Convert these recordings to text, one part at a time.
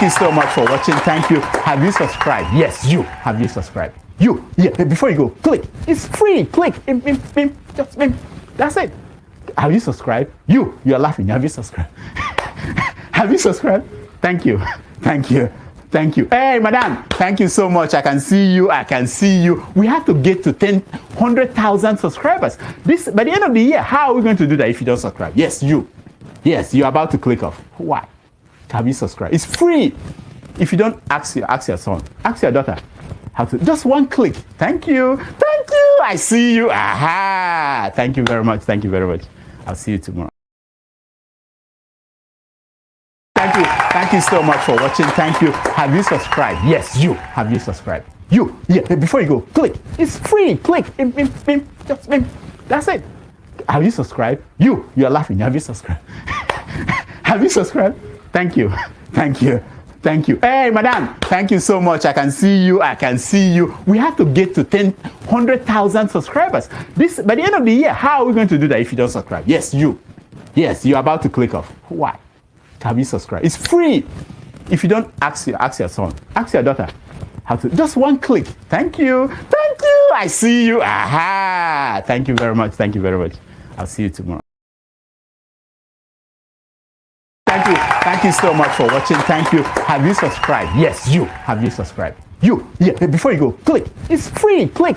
you so much for watching. Thank you. Have you subscribed? Yes, you. Have you subscribed? You. Yeah, before you go, click. It's free. Click. Just that's it. Have you subscribed? You're laughing. Have you subscribed? Have you subscribed? Thank you. Thank you. Thank you. Hey, madam, thank you so much. I can see you. I can see you. We have to get to 100,000 subscribers. This by the end of the year. How are we going to do that if you don't subscribe? Yes, you. Yes, you're about to click off. Why? Have you subscribed? It's free. If you don't, ask your son, ask your daughter how to. Just one click. Thank you. Thank you. I see you. Aha. Thank you very much. Thank you very much. I'll see you tomorrow. Thank you. Thank you so much for watching. Thank you. Have you subscribed? Yes, you. Have you subscribed? Yeah, before you go, click. It's free. Click. Just that's it. Have you subscribed? You're laughing. Have you subscribed? Have you subscribed? Thank you. Thank you. Thank you. Hey, madam, thank you so much. I can see you. I can see you. We have to get to 100,000 subscribers. This by the end of the year. How are we going to do that if you don't subscribe? Yes, you. Yes, you're about to click off. Why? Have you subscribed? It's free. If you don't, ask your son, ask your daughter how to. Just one click. Thank you. Thank you. I see you. Aha. Thank you very much. Thank you very much. I'll see you tomorrow. Thank you. Thank you so much for watching. Thank you. Have you subscribed? Yes, you. Have you subscribed? Yeah, before you go, click. It's free. Click.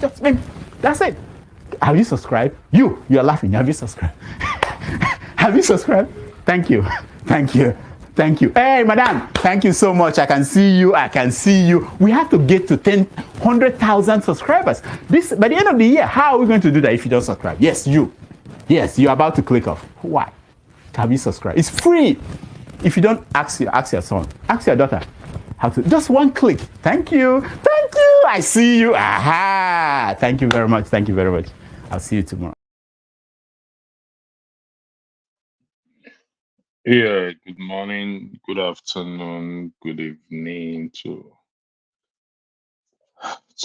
Just that's it. Have you subscribed? You're laughing. Have you subscribed? Have you subscribed? Thank you. Thank you. Thank you. Hey, madam, thank you so much. I can see you. I can see you. We have to get to 100,000 subscribers. This by the end of the year. How are we going to do that if you don't subscribe? Yes, you. Yes, you're about to click off. Why? Have you subscribed? It's free. If you don't, ask your son, ask your daughter how to. Just one click. Thank you. Thank you. I see you. Aha. Thank you very much. Thank you very much. I'll see you tomorrow. Yeah, good morning, good afternoon, good evening to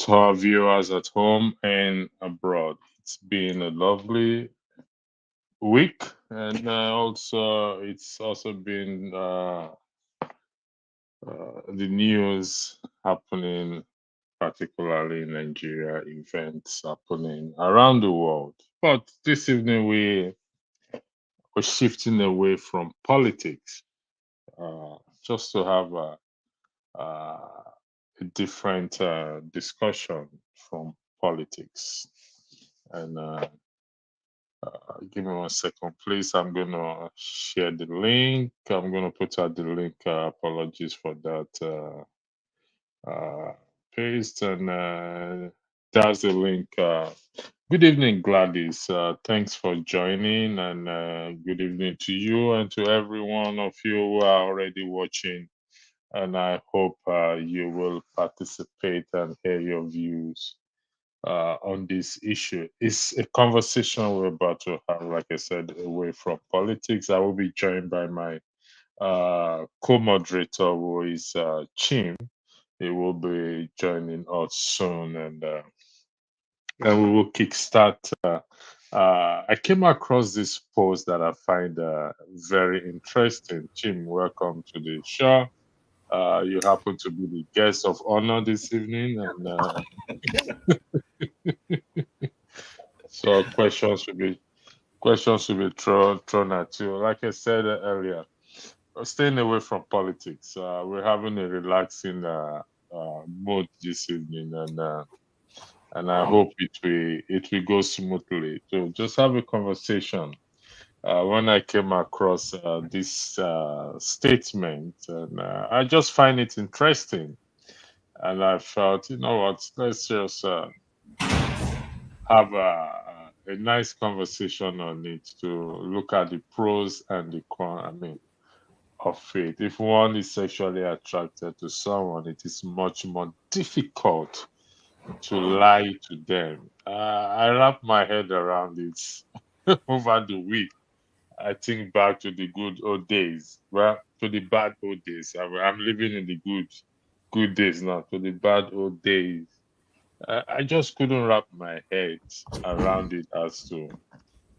our viewers at home and abroad. It's been a lovely week, and it's also been the news happening, particularly in Nigeria, events happening around the world. But this evening we're shifting away from politics, just to have a different discussion from politics. And give me 1 second, please. I'm going to share the link. I'm going to put out the link. Apologies for that. Paste, and that's the link. Good evening, Gladys. Thanks for joining, and good evening to you and to every one of you who are already watching. And I hope you will participate and hear your views on this issue. It's a conversation we're about to have, like I said, away from politics. I will be joined by my co-moderator, who is Chim. He will be joining us soon, and we will kickstart. I came across this post that I find very interesting. Chim, welcome to the show. You happen to be the guest of honor this evening, and so questions will be thrown at you. Like I said earlier, staying away from politics. We're having a relaxing mood this evening, and I hope it will go smoothly. So just have a conversation. When I came across this statement, and I just find it interesting, and I felt, you know what, let's just have a nice conversation on it to look at the pros and the cons. I mean, of it. If one is sexually attracted to someone, it is much more difficult to lie to them. I wrap my head around it over the week. I think back to the good old days. Well, to the bad old days. I'm living in the good days now. To the bad old days. I just couldn't wrap my head around it as to,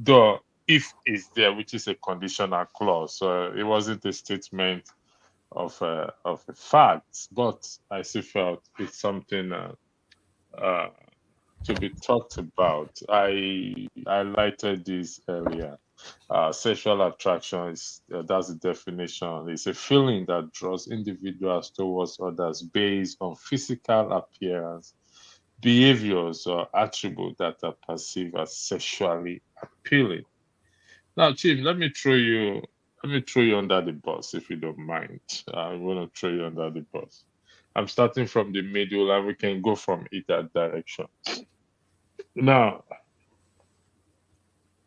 though, if it's there, which is a conditional clause. So it wasn't a statement a fact, but I still felt it's something to be talked about. I highlighted this earlier. Sexual attraction is that's the definition. It's a feeling that draws individuals towards others based on physical appearance, behaviors, or attributes that are perceived as sexually appealing. Now, Chief, let me throw you under the bus if you don't mind. I want to throw you under the bus. I'm starting from the middle, and we can go from either direction. Now,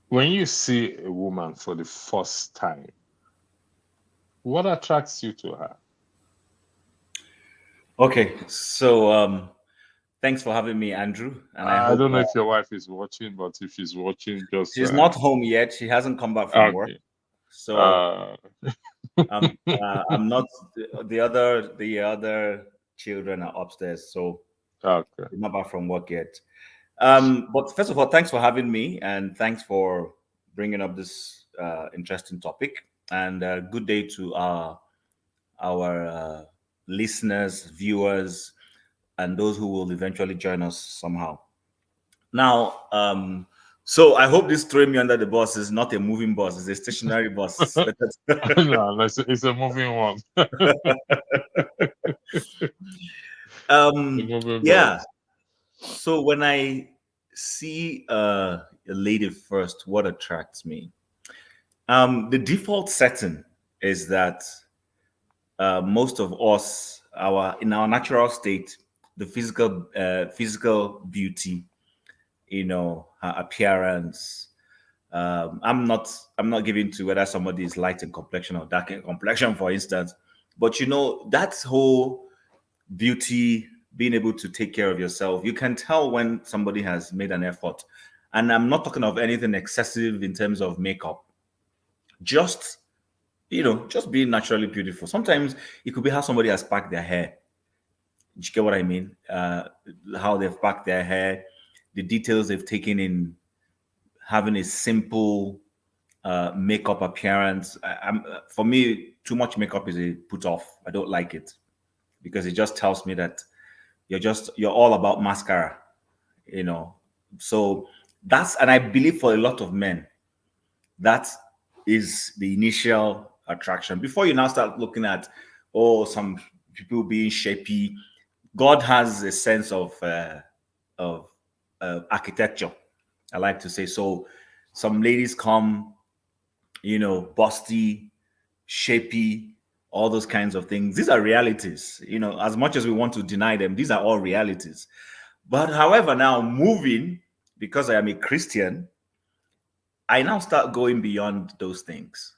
when you see a woman for the first time, what attracts you to her? Okay, so thanks for having me, Andrew. And I I hope don't know if your wife is watching, but if she's watching, just she's not home yet. She hasn't come back from work, okay. so Uh, I'm not. The other children are upstairs, so okay. they're not back from work yet. But first of all, thanks for having me, and thanks for bringing up this interesting topic. And good day to our listeners, viewers, and those who will eventually join us somehow. Now, so I hope this throwing me under the bus is not a moving bus; it's a stationary bus. No, it's a moving one. A moving Yeah. bus. So when I see a lady first, what attracts me? The default setting is that most of us, our in our natural state, the physical beauty, her appearance. I'm not giving to whether somebody is light in complexion or dark in complexion, for instance, but that whole beauty, being able to take care of yourself, you can tell when somebody has made an effort. And I'm not talking of anything excessive in terms of makeup. Just just being naturally beautiful. Sometimes it could be how somebody has packed their hair. You get what I mean? How they've packed their hair, the details they've taken in having a simple makeup appearance. For me, too much makeup is a put off. I don't like it because it just tells me that you're all about mascara, you know. So and I believe for a lot of men, that is the initial attraction. Before you now start looking at, some people being shapy. God has a sense of architecture, I like to say. So some ladies come, busty, shapy, all those kinds of things. These are realities. As much as we want to deny them, these are all realities. But however, now moving, because I am a Christian, I now start going beyond those things.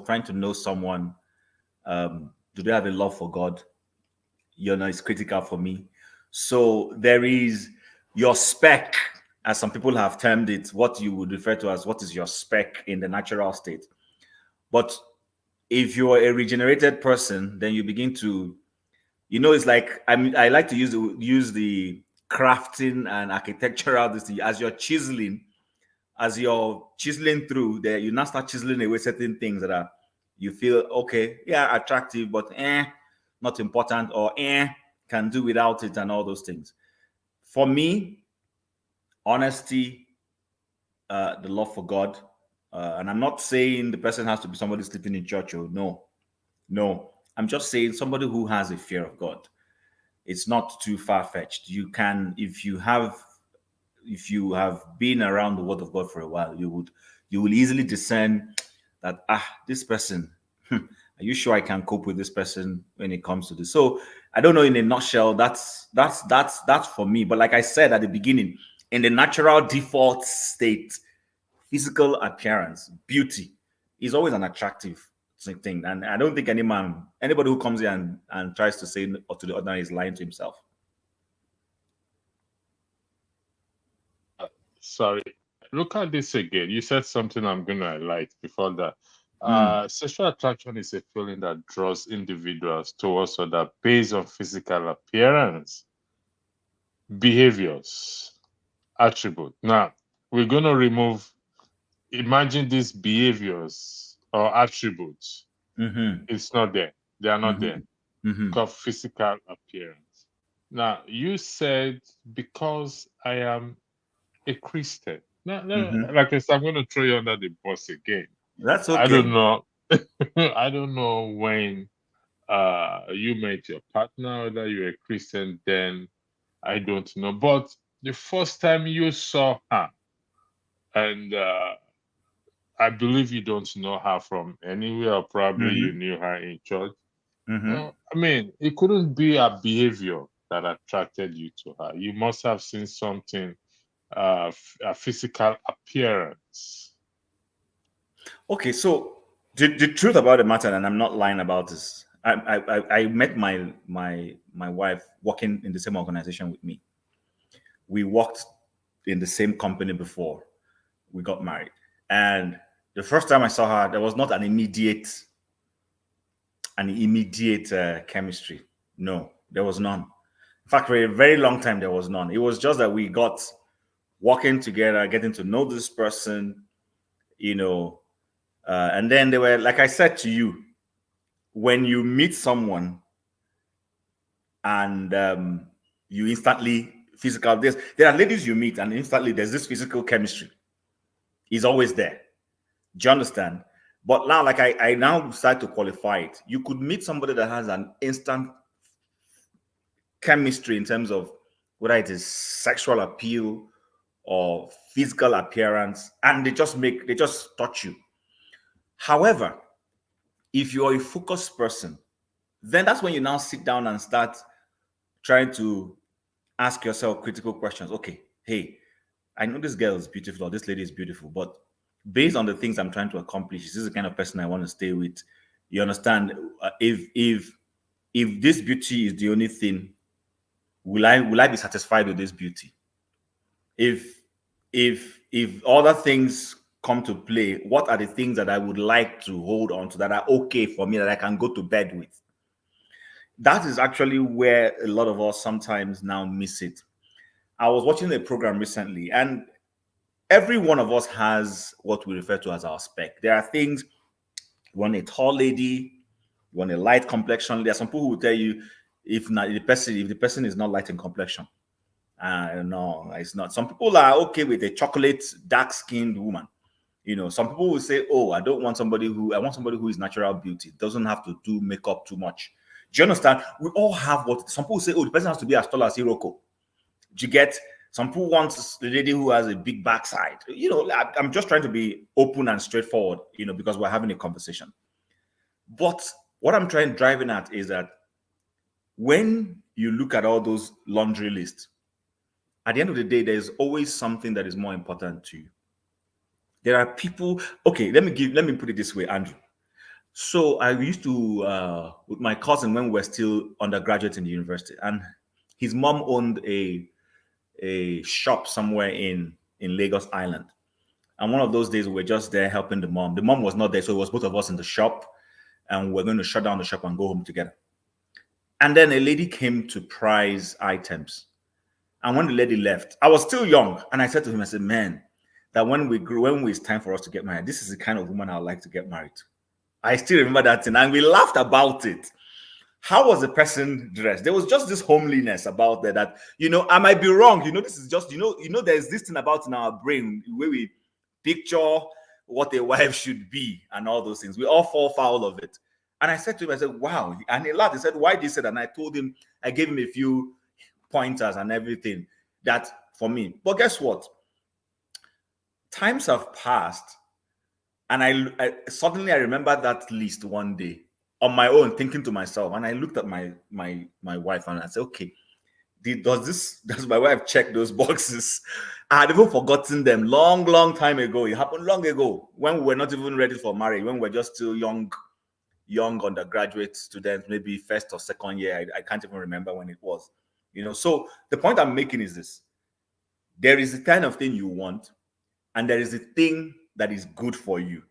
Trying to know someone. Do they have a love for God? It's critical for me. So there is your spec, as some people have termed it, what you would refer to as what is your spec in the natural state. But if you're a regenerated person, then you begin to, it's like I like to use the crafting and architectural this thing as you're chiseling through there, you now start chiseling away certain things that are you feel okay, yeah, attractive, but not important, or can do without it, and all those things. For me, honesty, the love for God, and I'm not saying the person has to be somebody sleeping in church. Or no, I'm just saying somebody who has a fear of God. It's not too far fetched. You can, if you have been around the word of God for a while, you will easily discern that this person, are you sure I can cope with this person when it comes to this? So I don't know, in a nutshell, that's for me. But like I said at the beginning, in the natural default state, physical appearance, beauty is always an attractive thing. And I don't think anybody who comes here and tries to say or to the ordinary is lying to himself. Sorry. Look at this again. You said something I'm going to highlight before that. Mm. Sexual attraction is a feeling that draws individuals towards other based on physical appearance, behaviors, attribute. Now, we're going to remove, imagine these behaviors or attributes. Mm-hmm. It's not there. They are not there. Mm-hmm. Because physical appearance. Now, you said because I am a Christian. Now, Mm-hmm. like I said, I'm going to throw you under the bus again. That's I don't okay. know. I don't know when you met your partner, whether you're a Christian then. I don't know. But the first time you saw her, and I believe you don't know her from anywhere, or probably you Mm-hmm. knew her in church. Mm-hmm. I mean, it couldn't be a behavior that attracted you to her. You must have seen something, a physical appearance. Okay, so the truth about the matter, and I'm not lying about this. I met my wife working in the same organization with me. We worked in the same company before we got married, and the first time I saw her, there was not an immediate chemistry. No, there was none. In fact, for a very long time, there was none. It was just that we got working together, getting to know this person, you know, and then they were, like I said to you, when you meet someone and you instantly physical, there are ladies you meet and instantly there's this physical chemistry. Is always there. Do you understand? But now, like I now start to qualify it. You could meet somebody that has an instant chemistry in terms of whether it is sexual appeal or physical appearance, and they just touch you. However, if you're a focused person, then that's when you now sit down and start trying to ask yourself critical questions. Okay, hey, I know this girl is beautiful or this lady is beautiful, but based on the things I'm trying to accomplish, is this the kind of person I want to stay with? You understand? If this beauty is the only thing, will I be satisfied with this beauty? If if other things come to play, what are the things that I would like to hold on to that are okay for me that I can go to bed with? That is actually where a lot of us sometimes now miss it. I was watching a program recently, and every one of us has what we refer to as our spec. There are things, you want a tall lady, you want a light complexion. There are some people who will tell you if the person is not light in complexion, no, it's not. Some people are okay with a chocolate, dark-skinned woman. Some people will say, "Oh, I want somebody who is natural beauty. Doesn't have to do makeup too much." Do you understand? We all have what some people say. Oh, the person has to be as tall as Hiroko. Do you get? Some people want the lady who has a big backside. I'm just trying to be open and straightforward. Because we're having a conversation. But what I'm driving at is that when you look at all those laundry lists, at the end of the day, there's always something that is more important to you. There are people. Okay, let me put it this way, Andrew. So I used to with my cousin when we were still undergraduate in the university, and his mom owned a shop somewhere in Lagos Island. And one of those days we were just there helping the mom. The mom was not there, so it was both of us in the shop, and we're going to shut down the shop and go home together. And then a lady came to price items. And when the lady left, I was still young, and I said to him, I said, "Man, that when it's time for us to get married, this is the kind of woman I would like to get married to." I still remember that thing, and we laughed about it. How was the person dressed? There was just this homeliness about that I might be wrong. This is just, there's this thing about in our brain where we picture what a wife should be and all those things. We all fall foul of it. And I said to him, I said, "Wow." And he laughed. He said, "Why did you say that?" And I told him, I gave him a few pointers and everything that for me. But guess what? Times have passed. And I suddenly I remembered that list one day on my own, thinking to myself, and I looked at my wife and I said, "Okay, does my wife check those boxes?" I had even forgotten them long time ago. It happened long ago when we were not even ready for marriage, when we were just still young undergraduate students, maybe first or second year. I can't even remember when it was. So the point I'm making is this: there is the kind of thing you want, and there is the thing that is good for you.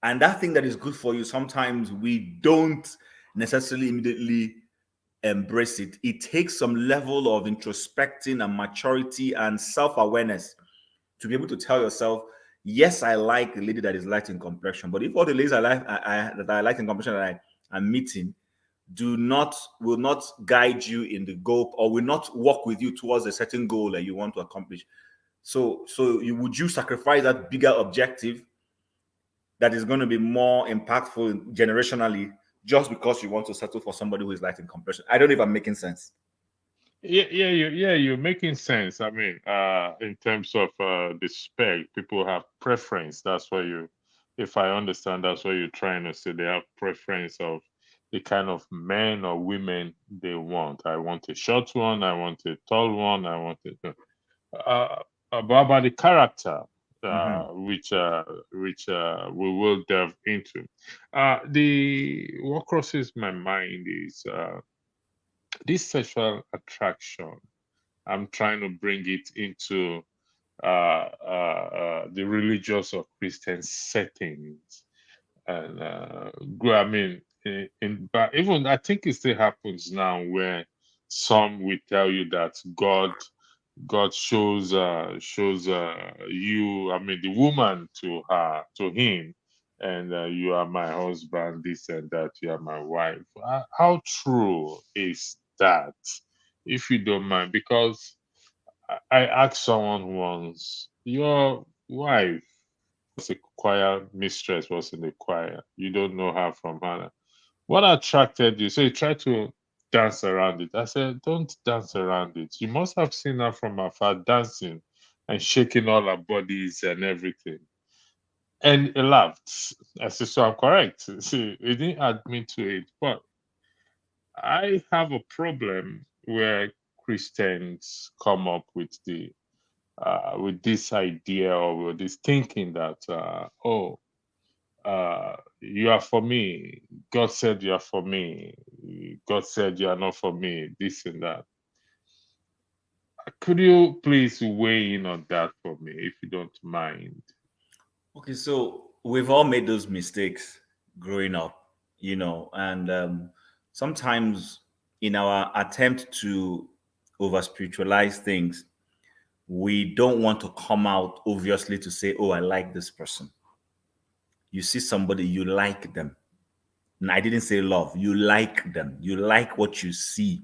And that thing that is good for you, sometimes we don't necessarily immediately embrace it. It takes some level of introspecting and maturity and self-awareness to be able to tell yourself, yes, I like a lady that is light in complexion. But if all the ladies that I like in complexion that I'm meeting, will not guide you in the goal, or will not work with you towards a certain goal that you want to accomplish. So would you sacrifice that bigger objective that is going to be more impactful generationally just because you want to settle for somebody who is light in complexion? I don't know if I'm making sense. You're making sense. I mean, in terms of the spec, people have preference. That's why if I understand, that's what you're trying to say. They have preference of the kind of men or women they want. I want a short one. I want a tall one. I want a about the character, which we will delve into. What crosses my mind is this sexual attraction. I'm trying to bring it into the religious or Christian settings, and I mean, but even I think it still happens now, where some will tell you that God shows you, I mean, the woman to him, and you are my husband, this and that, you are my wife. How true is that, if you don't mind? Because I asked someone once, your wife was a choir mistress, was in the choir. You don't know her from Hannah. What attracted you? So you try to dance around it. I said, don't dance around it. You must have seen her from afar dancing and shaking all her bodies and everything. And he laughed. I said, so I'm correct. See, he didn't admit to it. But I have a problem where Christians come up with this idea, or with this thinking that you are for me. God said you are for me. God said you are not for me. This and that. Could you please weigh in on that for me, if you don't mind? Okay, so we've all made those mistakes growing up, and sometimes in our attempt to over spiritualize things, we don't want to come out obviously to say, oh, I like this person. You see somebody, you like them. And I didn't say love, you like them. You like what you see.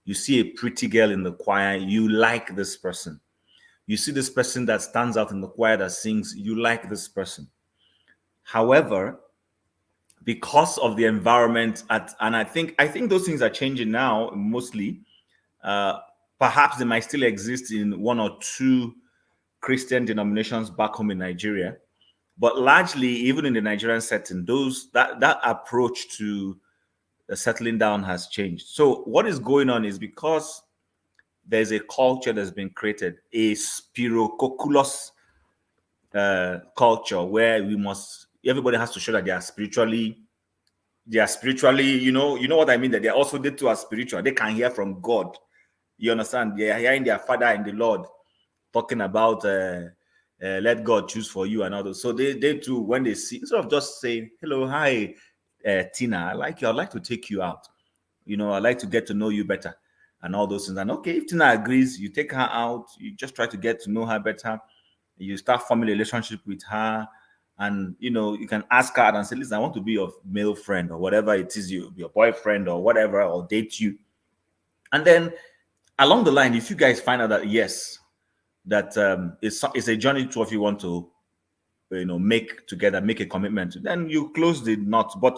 You see a pretty girl in the choir, you like this person. You see this person that stands out in the choir that sings, you like this person. However, because of the environment and I think those things are changing now mostly. Perhaps they might still exist in one or two Christian denominations back home in Nigeria, but largely, even in the Nigerian setting, that approach to settling down has changed. So what is going on is, because there's a culture that's been created, a spirococulus culture, where everybody has to show that they are spiritually, you know what I mean, that they too are spiritual. They can hear from God. You understand? They are hearing their Father in the Lord talking about let God choose for you and all those. So they too, when they see, instead of just saying, hello, hi, Tina, I like you, I'd like to take you out. I'd like to get to know you better and all those things. And okay, if Tina agrees, you take her out, you just try to get to know her better. You start forming a relationship with her. And, you can ask her and say, listen, I want to be your male friend, or whatever it is, your boyfriend or whatever, or date you. And then along the line, if you guys find out that, yes, that it's a journey two of you want to make together, make a commitment, then you close the knot. But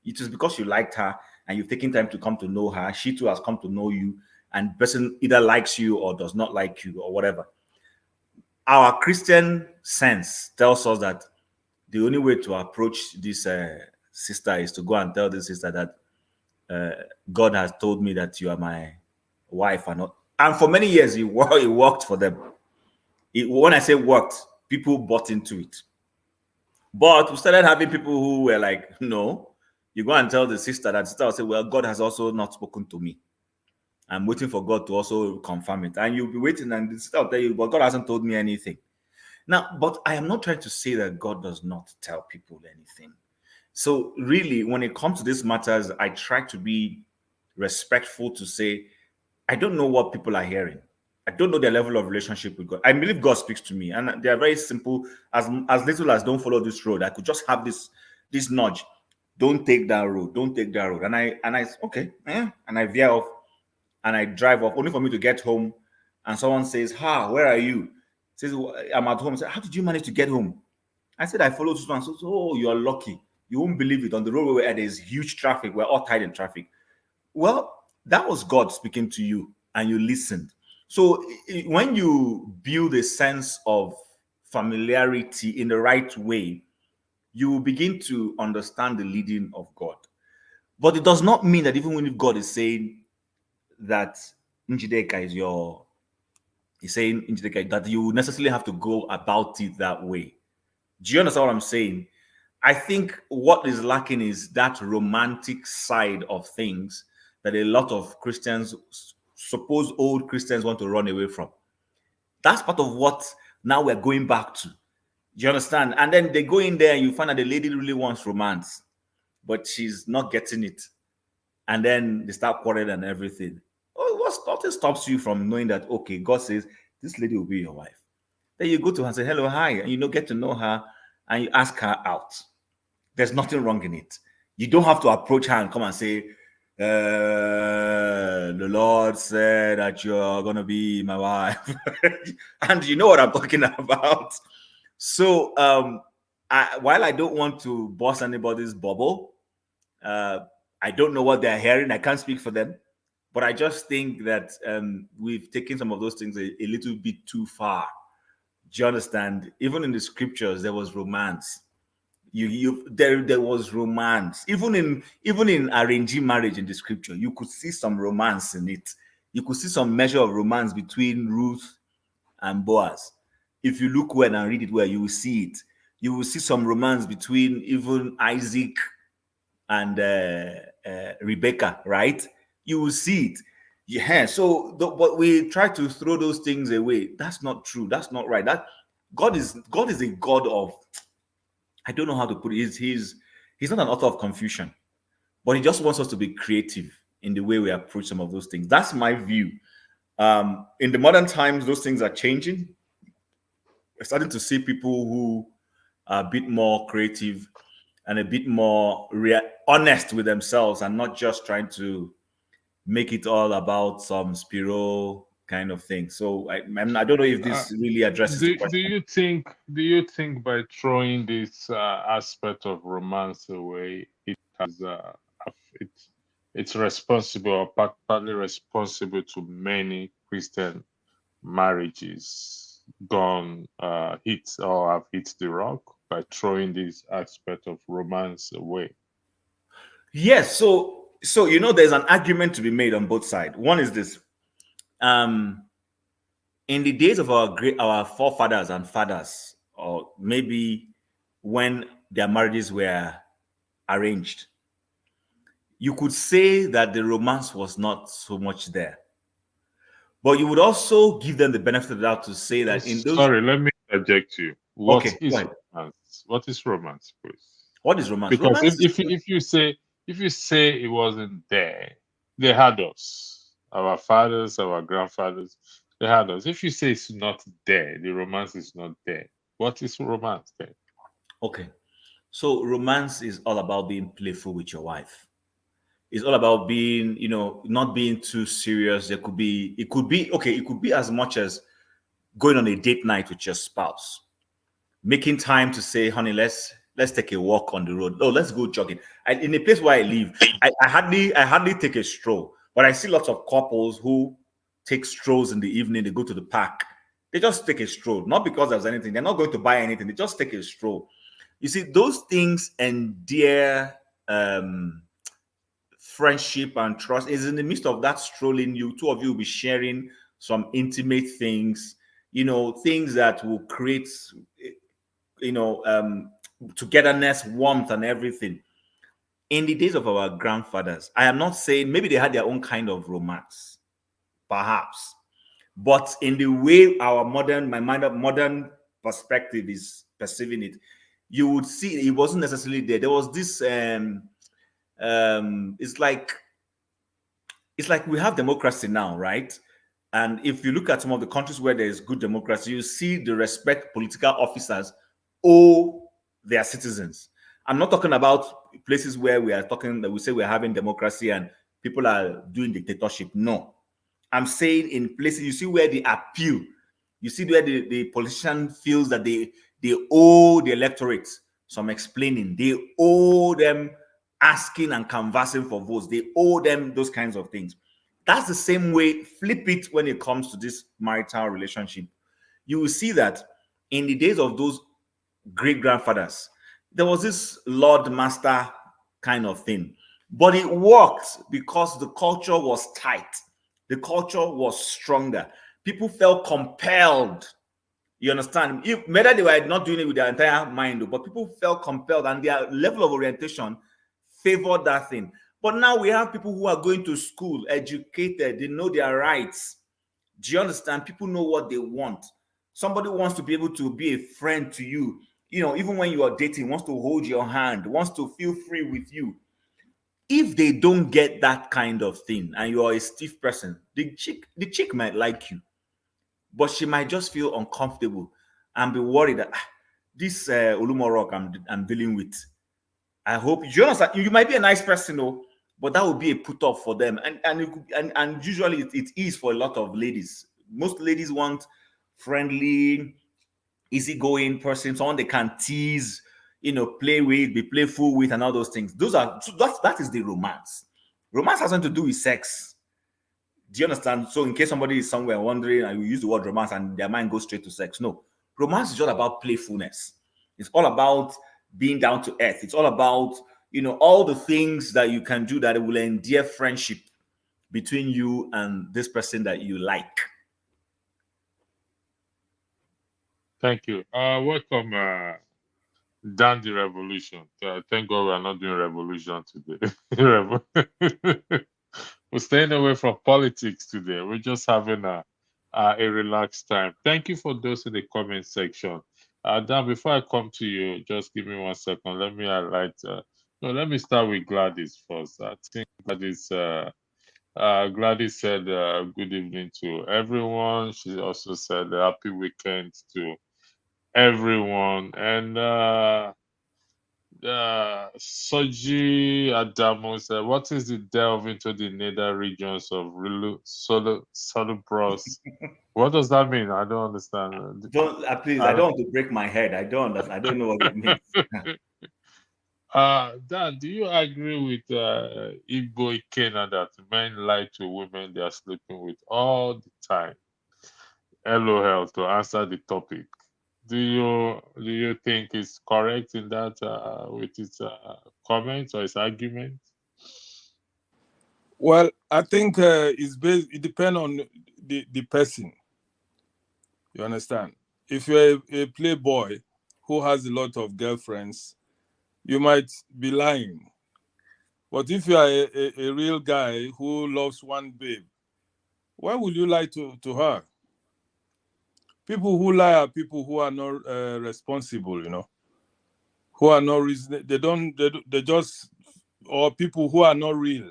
it is because you liked her and you've taken time to come to know her. She too has come to know you, and the person either likes you or does not like you or whatever. Our Christian sense tells us that the only way to approach this sister is to go and tell this sister that God has told me that you are my wife. And for many years, it worked for them. When I say worked, people bought into it. But we started having people who were like, no, you go and tell the sister will say, well, God has also not spoken to me. I'm waiting for God to also confirm it. And you'll be waiting, and the sister will tell you, but God hasn't told me anything. Now, but I am not trying to say that God does not tell people anything. So really, when it comes to these matters, I try to be respectful to say, I don't know what people are hearing. I don't know their level of relationship with God. I believe God speaks to me, and they are very simple. As little as don't follow this road, I could just have this nudge. Don't take that road. Don't take that road. And I okay, and I veer off and I drive off, only for me to get home. And someone says, "Ha, where are you?" Says, "I'm at home." I said, "How did you manage to get home?" I said, "I followed this one." So, oh, you're lucky. You won't believe it. On the road where there's huge traffic, we're all tied in traffic. Well, that was God speaking to you, and you listened. So when you build a sense of familiarity in the right way, you will begin to understand the leading of God. But it does not mean that even when God is saying that Njideka is your, he's saying Njideka, that you necessarily have to go about it that way. Do you understand what I'm saying? I think what is lacking is that romantic side of things that a lot of Christians, suppose old Christians, want to run away from. That's part of what now we're going back to. Do you understand? And then they go in there and you find that the lady really wants romance, but she's not getting it. And then they start quarreling and everything. Oh, nothing stops you from knowing that, okay, God says this lady will be your wife. Then you go to her and say, hello, hi, and get to know her and you ask her out. There's nothing wrong in it. You don't have to approach her and come and say, the Lord said that you're going to be my wife. And you know what I'm talking about. So while I don't want to burst anybody's bubble, I don't know what they're hearing. I can't speak for them. But I just think that we've taken some of those things a little bit too far. Do you understand? Even in the scriptures, there was romance. There was romance. Even in arranging marriage in the scripture, you could see some romance in it. You could see some measure of romance between Ruth and Boaz. If you look well and read it well, you will see it. You will see some romance between even Isaac and Rebecca, right? You will see it. Yeah. So, but we try to throw those things away. That's not true. That's not right. That God is a God of, I don't know how to put it. He's not an author of confusion, but he just wants us to be creative in the way we approach some of those things. That's my view. In the modern times, those things are changing. We're starting to see people who are a bit more creative and a bit more honest with themselves and not just trying to make it all about some Spiro kind of thing. So I don't know if this really addresses the question. Do you think by throwing this aspect of romance away, it has it's responsible or partly responsible to many Christian marriages gone hit or have hit the rock by throwing this aspect of romance away? Yes, so there's an argument to be made on both sides. One is this: in the days of our forefathers and fathers, or maybe when their marriages were arranged, you could say that the romance was not so much there. But you would also give them the benefit of the doubt to say that in those. Sorry, let me interject you. What Okay, is go ahead. romance? What is romance, please? What is romance? Because Romance is if you say it wasn't there, they had us, our fathers, our grandfathers, they had us. If you say it's not there, the romance is not there. What is romance then? okay. So romance is all about being playful with your wife. It's all about being, not being too serious. It could be okay. It could be as much as going on a date night with your spouse, making time to say, honey, let's take a walk on the road. Oh, let's go jogging. In the place where I live, I hardly take a stroll, but I see lots of couples who take strolls in the evening. They go to the park. They just take a stroll, not because there's anything. They're not going to buy anything. They just take a stroll. You see, those things endear friendship and trust. Is in the midst of that strolling, you two of you will be sharing some intimate things, things that will create togetherness, warmth, and everything. In the days of our grandfathers, I am not saying maybe they had their own kind of romance, perhaps, but in the way modern perspective is perceiving it, you would see it wasn't necessarily there. There was this it's like we have democracy now, right? And if you look at some of the countries where there is good democracy, you see the respect political officers owe their citizens. I'm not talking about places where we are talking that we say we're having democracy and people are doing dictatorship. No. I'm saying in places you see where they appeal, you see where the politician feels that they owe the electorate some explaining, they owe them asking and canvassing for votes, they owe them those kinds of things. That's the same way, flip it when it comes to this marital relationship. You will see that in the days of those great grandfathers, there was this Lord Master kind of thing. But it worked because the culture was tight, the culture was stronger. People felt compelled. You understand? If, whether they were not doing it with their entire mind, but people felt compelled and their level of orientation favored that thing. But now we have people who are going to school, educated, they know their rights. Do you understand? People know what they want. Somebody wants to be able to be a friend to you, even when you are dating, wants to hold your hand, wants to feel free with you. If they don't get that kind of thing and you are a stiff person, the chick might like you, but she might just feel uncomfortable and be worried that this Olumorok I'm dealing with. I hope you understand. You might be a nice person, though, but that would be a put off for them. And usually it is for a lot of ladies. Most ladies want friendly, easygoing person, someone they can tease, play with, be playful with, and all those things. That is the romance. Romance has nothing to do with sex. Do you understand? So in case somebody is somewhere wondering and you use the word romance and their mind goes straight to sex, no. Romance is just about playfulness. It's all about being down to earth. It's all about, all the things that you can do that will endear friendship between you and this person that you like. Thank you. Welcome, Dan the Revolution. Thank God we're not doing revolution today. We're staying away from politics today. We're just having a relaxed time. Thank you for those in the comment section. Dan, before I come to you, just give me 1 second. Let me highlight. No, let me start with Gladys first. I think Gladys said good evening to everyone. She also said happy weekend to everyone. And Soji Adamo said, what is the delve into the nether regions of Solubros? What does that mean? I don't understand. Please, I don't want to break my head. I don't understand. I don't know what it means. Dan, do you agree with Igbo Ikena that men lie to women they are sleeping with all the time? LOL to answer the topic. Do you think it's correct in that with his comments or his argument? Well, I think it depends on the person. You understand? If you're a playboy who has a lot of girlfriends, you might be lying. But if you are a real guy who loves one babe, why would you lie to her? People who lie are people who are not responsible, who are not reason. They just, or people who are not real.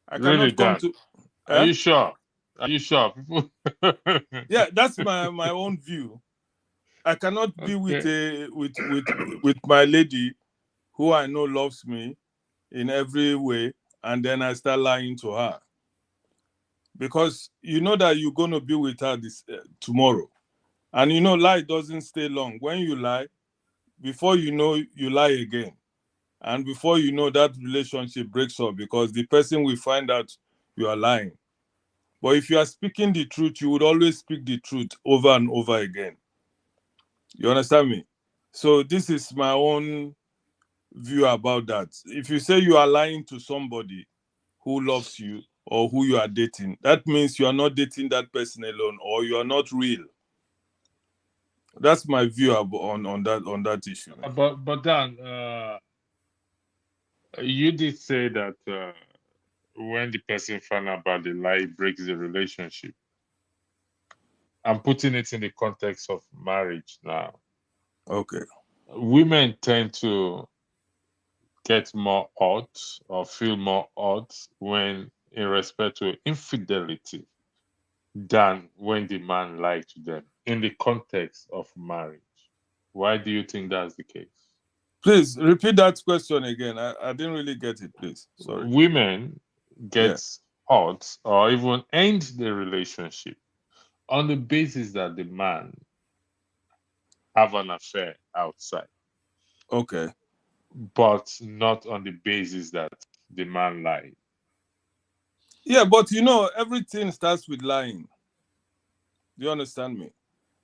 I Really, cannot come Dan? to. Are you sure? Are you sure? People... Yeah, that's my own view. I cannot be with Okay. with my lady who I know loves me in every way, and then I start lying to her, because you know that you're going to be with her this tomorrow, and lie doesn't stay long. When you lie, before you know, you lie again, and before you know, that relationship breaks up because the person will find out you are lying. But if you are speaking the truth, you would always speak the truth over and over again. You understand me? So this is my own view about that. If you say you are lying to somebody who loves you or who you are dating, that means you are not dating that person alone, or you are not real. That's my view on that issue. But Dan, you did say that when the person found out about the lie, it breaks the relationship. I'm putting it in the context of marriage now. Okay. Women tend to get more hurt or feel more hurt when in respect to infidelity than when the man lied to them in the context of marriage. Why do you think that's the case? Please repeat that question again. I didn't really get it, please. Sorry. Women get hurt or even end the relationship on the basis that the man have an affair outside. Okay. But not on the basis that the man lied. Yeah, but you know, everything starts with lying. Do you understand me?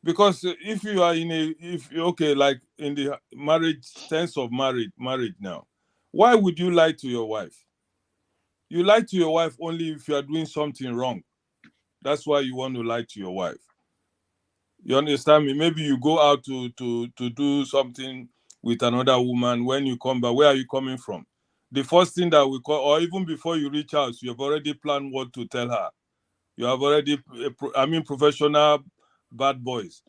Because if you are like in the marriage sense of marriage now, why would you lie to your wife? You lie to your wife only if you are doing something wrong. That's why you want to lie to your wife. You understand me? Maybe you go out to do something with another woman. When you come back, where are you coming from? The first thing that we call, or even before you reach out, you have already planned what to tell her. You have already, professional bad boys.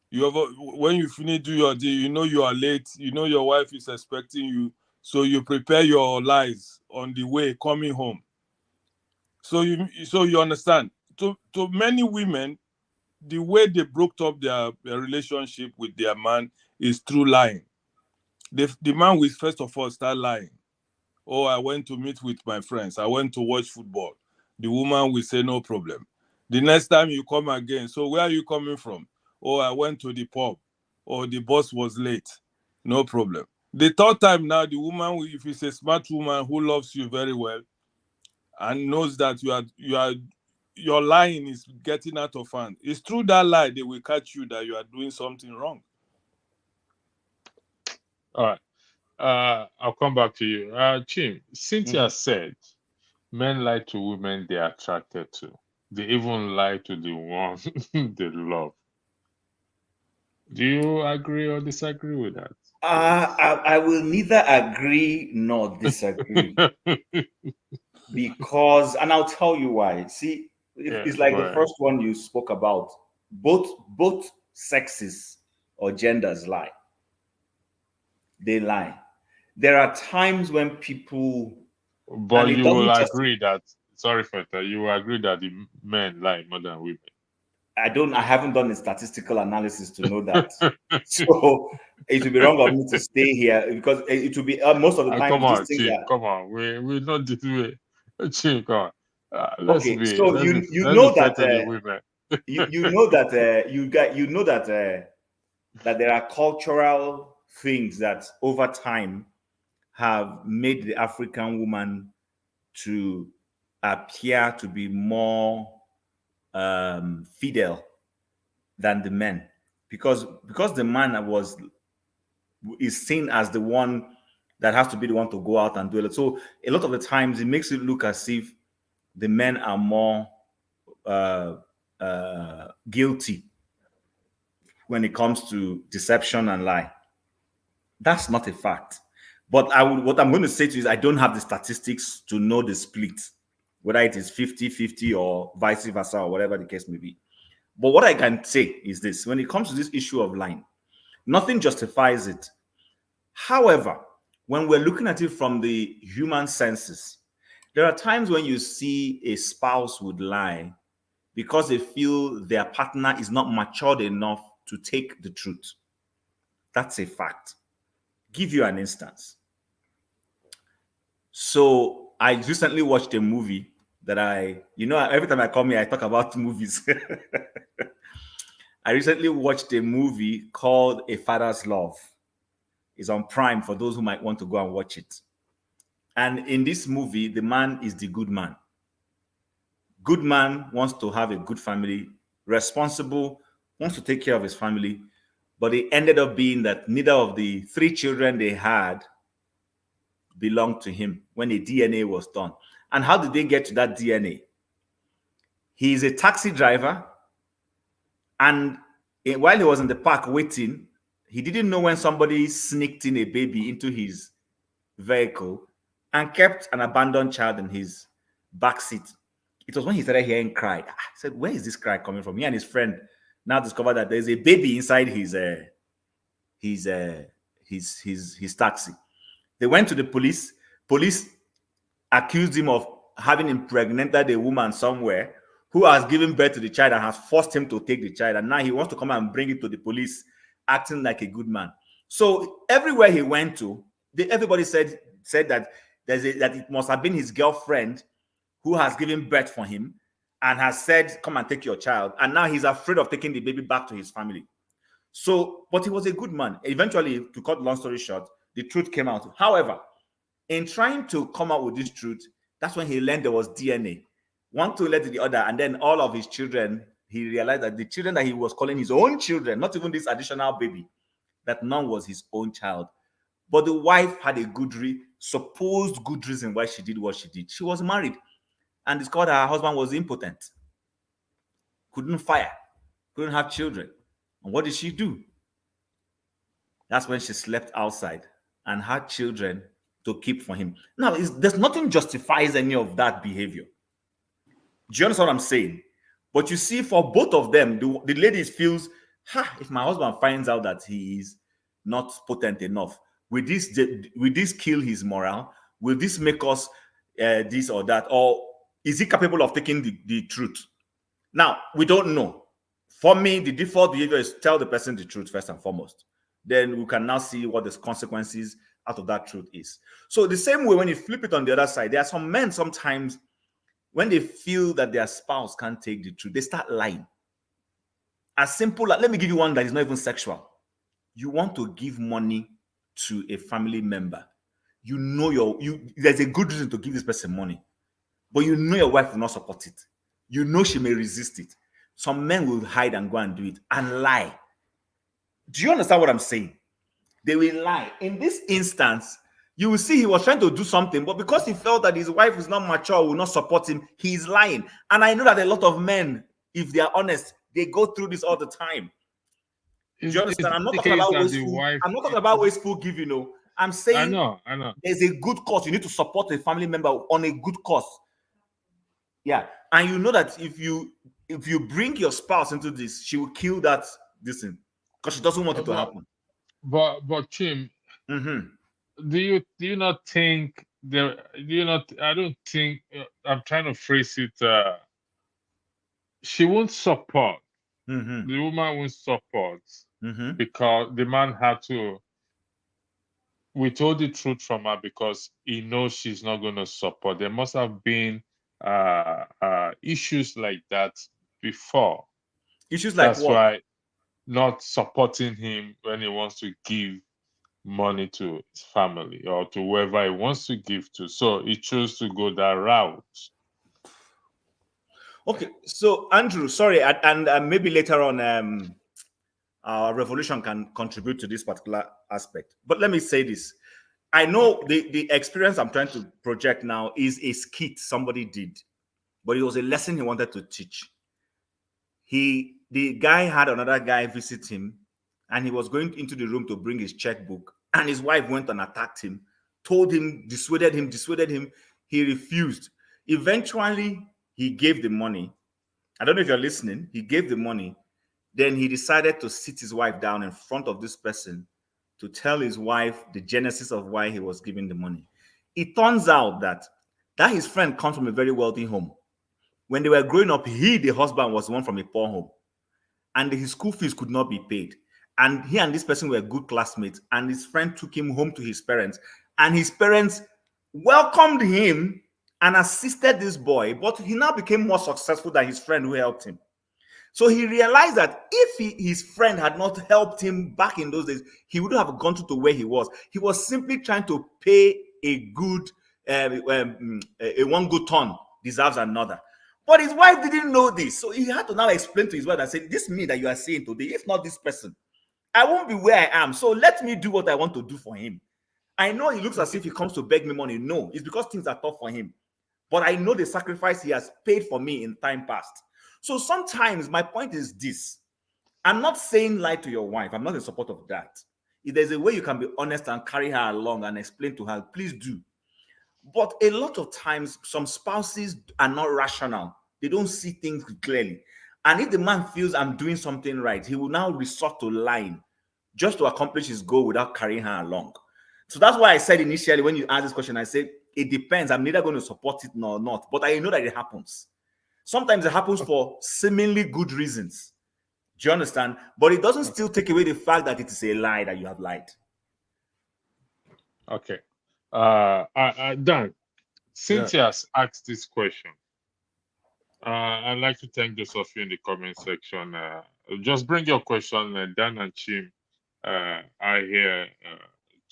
You have, when you finish do your day, you know you are late. You know your wife is expecting you, so you prepare your lies on the way coming home. So you understand. To many women, the way they broke up their relationship with their man is through lying. The man will first of all start lying. Oh, I went to meet with my friends. I went to watch football. The woman will say, no problem. The next time you come again, so where are you coming from? Oh, I went to the pub. Or the bus was late. No problem. The third time now, the woman, if it's a smart woman who loves you very well and knows that your lying is getting out of hand, it's through that lie they will catch you that you are doing something wrong. All right. I'll come back to you. Chim, Cynthia said men lie to women they're attracted to. They even lie to the one they love. Do you agree or disagree with that? I will neither agree nor disagree because, and I'll tell you why. See, it's like the first one you spoke about. Both sexes or genders lie. They lie. There are times when people, but you will agree that, sorry for that, you will agree that the men lie more than women. I haven't done a statistical analysis to know that. So it would be wrong of me to stay here because it will be most of the time. Come on, Chief. Come on. We're not this way. Chief, come on. Let's okay, be. So let's you know that the women. you know that that there are cultural things that over time have made the African woman to appear to be more fidel than the men, because the man is seen as the one that has to be the one to go out and do it. So a lot of the times it makes it look as if the men are more guilty when it comes to deception and lie. That's not a fact. But what I'm going to say to you is I don't have the statistics to know the split, whether it is 50-50 or vice versa or whatever the case may be. But what I can say is this: when it comes to this issue of lying, nothing justifies it. However, when we're looking at it from the human senses, there are times when you see a spouse would lie because they feel their partner is not matured enough to take the truth. That's a fact. Give you an instance. So I recently watched a movie that every time I come here, I talk about movies. I recently watched a movie called A Father's Love. It's on Prime for those who might want to go and watch it. And in this movie, the man is the good man. Good man wants to have a good family, responsible, wants to take care of his family, but it ended up being that neither of the 3 children they had belonged to him when a DNA was done. And how did they get to that DNA? He is a taxi driver, and while he was in the park waiting, he didn't know when somebody sneaked in a baby into his vehicle and kept an abandoned child in his back seat. It was when he started hearing cry. I said, where is this cry coming from? He and his friend now discovered that there's a baby inside his taxi. They went to the police. Police accused him of having impregnated a woman somewhere who has given birth to the child and has forced him to take the child. And now he wants to come and bring it to the police, acting like a good man. So everywhere he went to, everybody said that that it must have been his girlfriend who has given birth for him and has said, come and take your child. And now he's afraid of taking the baby back to his family. So, but he was a good man. Eventually, to cut long story short, the truth came out. However, in trying to come out with this truth, that's when he learned there was DNA. One to led to the other, and then all of his children, he realized that the children that he was calling his own children, not even this additional baby, that none was his own child. But the wife had a supposed good reason why she did what she did. She was married and discovered her husband was impotent, couldn't fire, couldn't have children. And what did she do? That's when she slept outside and had children to keep for him. Now, there's nothing justifies any of that behavior. Do you understand what I'm saying? But you see, for both of them, the lady feels, if my husband finds out that he is not potent enough, will this kill his morale? Will this make us this or that? Or is he capable of taking the truth? Now, we don't know. For me, the default behavior is tell the person the truth first and foremost. Then we can now see what the consequences out of that truth is. So the same way, when you flip it on the other side, there are some men sometimes, when they feel that their spouse can't take the truth, they start lying. As simple, let me give you one that is not even sexual. You want to give money to a family member. You know there's a good reason to give this person money, but you know your wife will not support it. You know she may resist it. Some men will hide and go and do it and lie. Do you understand what I'm saying? They will lie. In this instance, you will see he was trying to do something, but because he felt that his wife is not mature, will not support him, he's lying. And I know that a lot of men, if they are honest, they go through this all the time. Do you understand? I'm not talking about wasteful. I'm not talking about wasteful giving. I'm saying I know. There's a good cause. You need to support a family member on a good cause. Yeah. And you know that if you bring your spouse into this, she will kill this thing because she doesn't want it to happen. But Chim, do you not think there? Do you not? I don't think. I'm trying to phrase it. She won't support. The woman won't support because the man had to withhold the truth from her because he knows she's not going to support. There must have been issues like that before. Issues like That's what? why not supporting him when he wants to give money to his family or to whoever he wants to give to. So he chose to go that route. Okay, so Andrew, sorry, and maybe later on, our revolution can contribute to this particular aspect. But let me say this. I know the experience I'm trying to project now is a skit somebody did, but it was a lesson he wanted to teach. The guy had another guy visit him, and he was going into the room to bring his checkbook, and his wife went and attacked him, told him, dissuaded him. He refused. Eventually, he gave the money. I don't know if you're listening. He gave the money. Then he decided to sit his wife down in front of this person to tell his wife the genesis of why he was giving the money. It turns out that his friend comes from a very wealthy home. When they were growing up, the husband, was one from a poor home. And his school fees could not be paid. And he and this person were good classmates. And his friend took him home to his parents. And his parents welcomed him and assisted this boy. But he now became more successful than his friend who helped him. So he realized that if his friend had not helped him back in those days, he wouldn't have gone to where he was. He was simply trying to pay a good, one good turn deserves another. But his wife didn't know this. So he had to now explain to his wife and say, this me that you are seeing today, if not this person, I won't be where I am. So let me do what I want to do for him. I know he looks as if he comes to beg me money. No, it's because things are tough for him. But I know the sacrifice he has paid for me in time past. So sometimes my point is this. I'm not saying lie to your wife. I'm not in support of that. If there's a way you can be honest and carry her along and explain to her, please do. But a lot of times, some spouses are not rational. They don't see things clearly. And if the man feels I'm doing something right, he will now resort to lying just to accomplish his goal without carrying her along. So that's why I said initially, when you asked this question, I said, it depends. I'm neither going to support it nor not. But I know that it happens. Sometimes it happens for seemingly good reasons. Do you understand? But it doesn't still take away the fact that it is a lie that you have lied. Okay. Dan, Yeah. Cynthia has asked this question. I'd like to thank those of you in the comment section. Just bring your question. Dan and Chim are here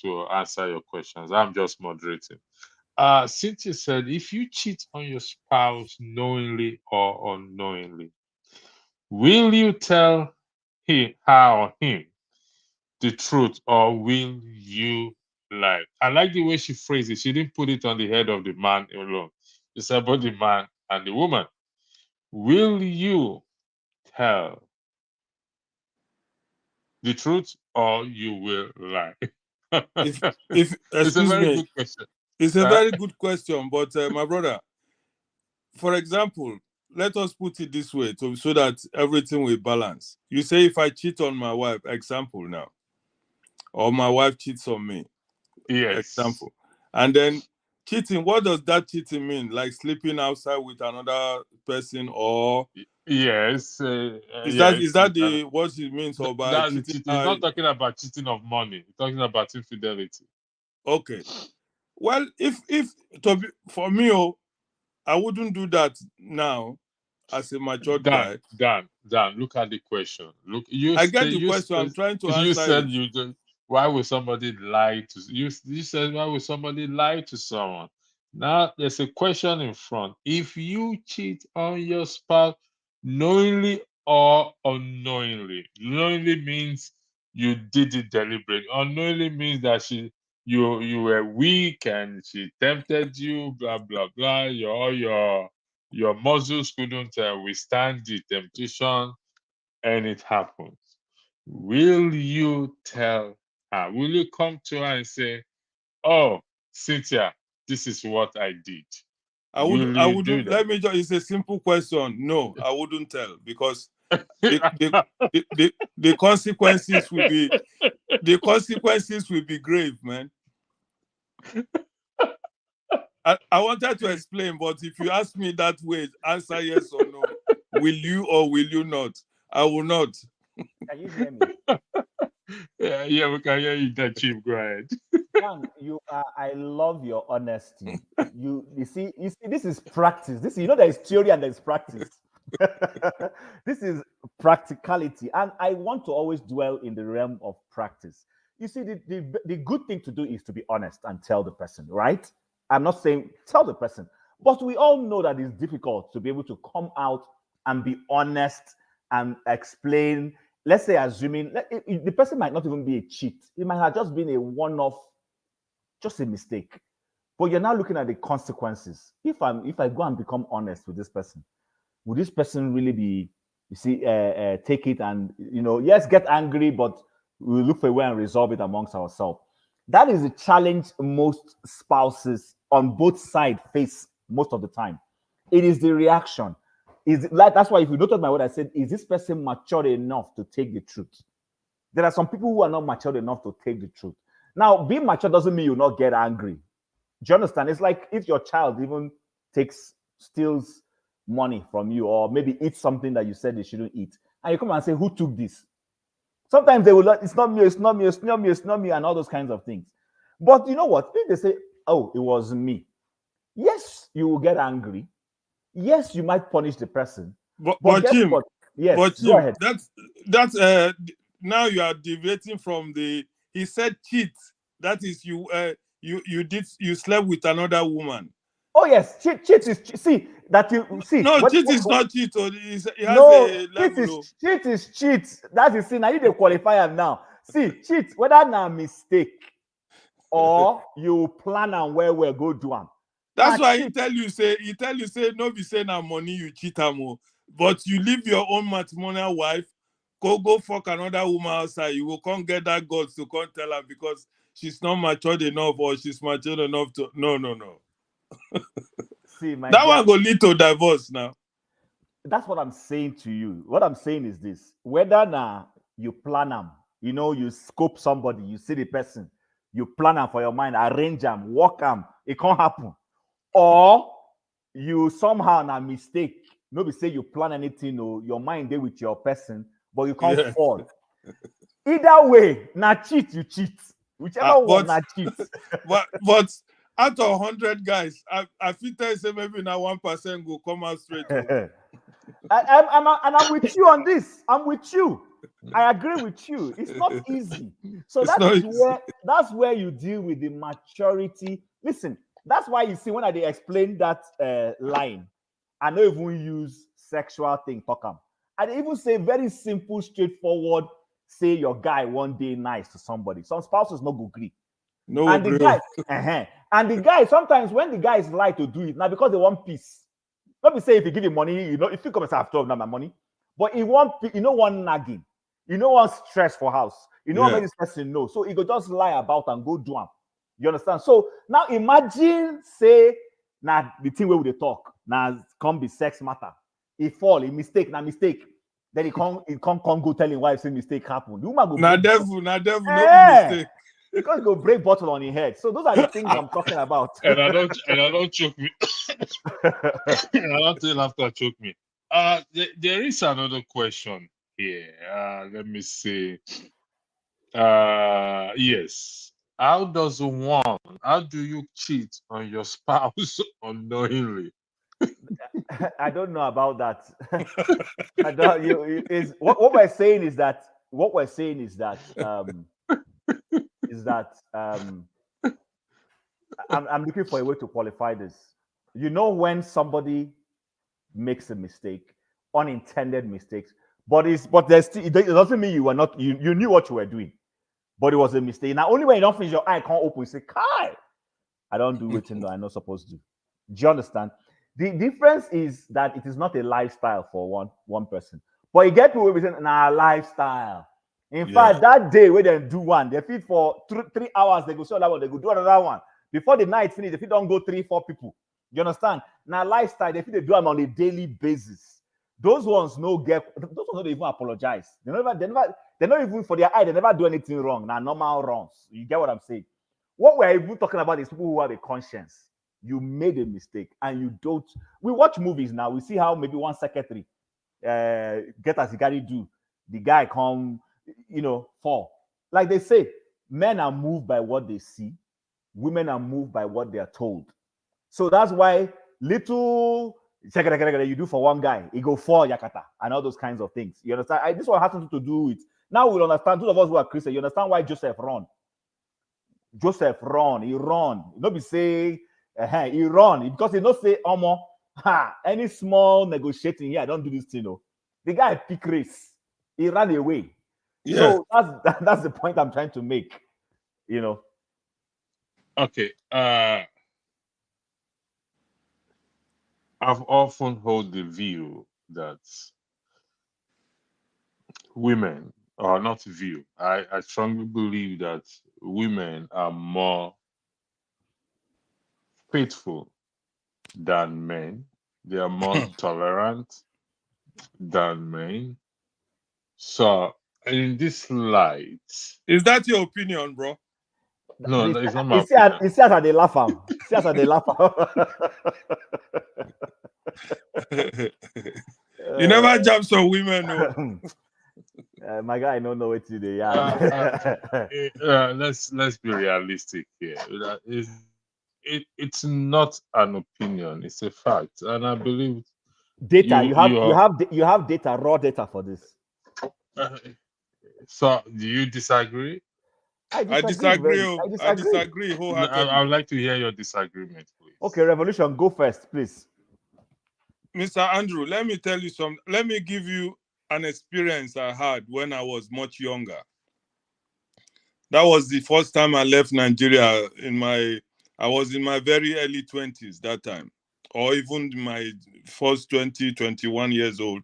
to answer your questions. I'm just moderating. Cynthia said, if you cheat on your spouse knowingly or unknowingly, will you tell her or him the truth, or will you lie? I like the way she phrased it. She didn't put it on the head of the man alone. It's about the man and the woman. Will you tell the truth, or you will lie? If It's a excuse very me, good question. it's a Uh, very good question, but my brother, for example, let us put it this way so that everything will balance. You say if I cheat on my wife, example now, or my wife cheats on me, yes. example, and then cheating. What does that cheating mean? Like sleeping outside with another person, or Yes. is Yes. that the what it means, or by That's the cheating? cheating. He's not talking about cheating of money. He's talking about infidelity. Okay. Well, if for me, oh, I wouldn't do that now as a matured Dan, guy. Dan, look at the question. Look, I get the question. I'm trying to you answer said it. you do, why would somebody lie to you? You said why would somebody lie to someone? Now there's a question in front. If you cheat on your spouse knowingly or unknowingly, knowingly means you did it deliberately. Unknowingly means that you were weak and she tempted you, blah blah blah. Your muscles couldn't withstand the temptation, and it happens. Will you tell her? Will you come to her and say, "Oh, Cynthia, this is what I did"? Will I you do wouldn't. that? Let me just. It's a simple question. No, I wouldn't tell because the the, the consequences will be grave, man. I wanted to explain, but if you ask me that way, answer yes or no. Will you or will you not? I will not. Can you hear me? Yeah, we can hear you, that Chief. Go ahead. Dan, I love your honesty. You see, this is practice. This, there is theory and there's practice. This is practicality. And I want to always dwell in the realm of practice. You see, the good thing to do is to be honest and tell the person, right? I'm not saying tell the person, but we all know that it's difficult to be able to come out and be honest and explain. Let's say, assuming the person might not even be a cheat, it might have just been a one-off, just a mistake. But you're now looking at the consequences. If I go and become honest with this person, will this person really be, take it and yes, get angry, but we'll look for a way and resolve it amongst ourselves. That is the challenge most spouses on both sides face most of the time. It is the reaction. Is like that's why if you noted my word, I said, is this person mature enough to take the truth? There are some people who are not mature enough to take the truth. Now, being mature doesn't mean you not get angry. Do you understand? It's like if your child even steals money from you, or maybe eats something that you said they shouldn't eat, and you come and say, "Who took this?" Sometimes they will not, it's not me, it's not me, it's not me, it's not me, and all those kinds of things. But you know what? If they say, "Oh, it was me," yes, you will get angry. Yes, you might punish the person. But guess Jim, what? Yes, go ahead. that's now you are deviating from the. He said cheat. That is you slept with another woman. Oh yes, cheat is see that you see. No, cheat is not cheat. It has No, a level. cheat is cheat. That is see now you the qualifier now. See, cheat whether na mistake or you plan and well go do am. That's why he tell you say no be say na money you cheat am, but you leave your own matrimonial wife, go fuck another woman outside. You will come get that God to come tell her because she's not matured enough or she's matured enough to no. See, my that guy, one go lead to divorce now. that's what I'm saying to you. What I'm saying is this: whether now you plan them, you scope somebody, you see the person, you plan them for your mind, arrange them, work them, it can't happen. Or you somehow na mistake, nobody say you plan anything, or your mind there with your person, but you can't fall. Either way, na cheat, you cheat. Whichever one but na cheat. but out of 100 guys, I feel tell you say maybe now 1% go come out straight. I'm with you on this. I'm with you. I agree with you. It's not easy. So It's not easy. that's where you deal with the maturity. Listen, that's why you see when I they explain that line, I don't even use sexual thing, talk am. I dey even say very simple, straightforward. Say your guy one day nice to somebody. Some spouses no go agree. No, And the bro. guy, and the guy, sometimes when the guys lie to do it, now because they want peace. Not be say if you give him money, if you come and say I've told now my money, but he want one nagging, one stress for house, what make this person know. So he go just lie about and go do him. You understand? So now imagine say now the thing where we talk now come be sex matter. He fall, he mistake, mistake. Then he can't go tell him why say mistake happened. The woman go Now devil, no mistake. Because go break bottle on your head. So those are the things I'm talking about. And I don't choke me. And I don't tell after choke me. There is another question here. Let me see. Yes. How do you cheat on your spouse unknowingly? I don't know about that. I don't. Is what we're saying is that I'm looking for a way to qualify this. When somebody makes a mistake, unintended mistakes, but there's still, it doesn't mean you were not you knew what you were doing, but it was a mistake. Now only when you don't finish your eye can't open, you say, "Kai, I don't do it, I'm not supposed to." Do you understand? The difference is that it is not a lifestyle for one person. But you get people who say, "Nah, lifestyle." In fact, that day when they do one, they feed for 3 hours, they go show that one, they go do another one. Before the night finish, they feed don't go 3-4 people. You understand? Now, lifestyle, they feed they do them on a daily basis. Those ones don't even apologize. They're not even for their eye, they never do anything wrong. Now, normal wrongs. You get what I'm saying? What we're even talking about is people who have a conscience. You made a mistake and you don't. We watch movies now. We see how maybe one secretary get as the guy do. The guy come, fall. Like they say, men are moved by what they see. Women are moved by what they are told. So that's why little you do for one guy, he go for Yakata and all those kinds of things. You understand? This one has something to do with. Now we'll understand. Those of us who are Christian, you understand why Joseph run. He run. Not be say, he run because he not say, any small negotiating here, I don't do this thing. No. The guy pick race. He ran away. Yeah. So that's the point I'm trying to make. Okay. I've often held the view that women, or not view, I strongly believe that women are more faithful than men. They are more tolerant than men. So, in this light, Is that your opinion, bro? no, it's not my You see how they laugh am. See how they laugh You never jump some women, no. My guy don't know what to do. Let's be realistic here. It's not an opinion; it's a fact, and I believe data. You have data, raw data for this. So, do you disagree? I disagree wholeheartedly. I would like to hear your disagreement, please. Okay, Revolution, go first, please. Mr. Andrew, let me tell you something. Let me give you an experience I had when I was much younger. That was the first time I left Nigeria. I was in my very early 20s that time, or even my first 20, 21 years old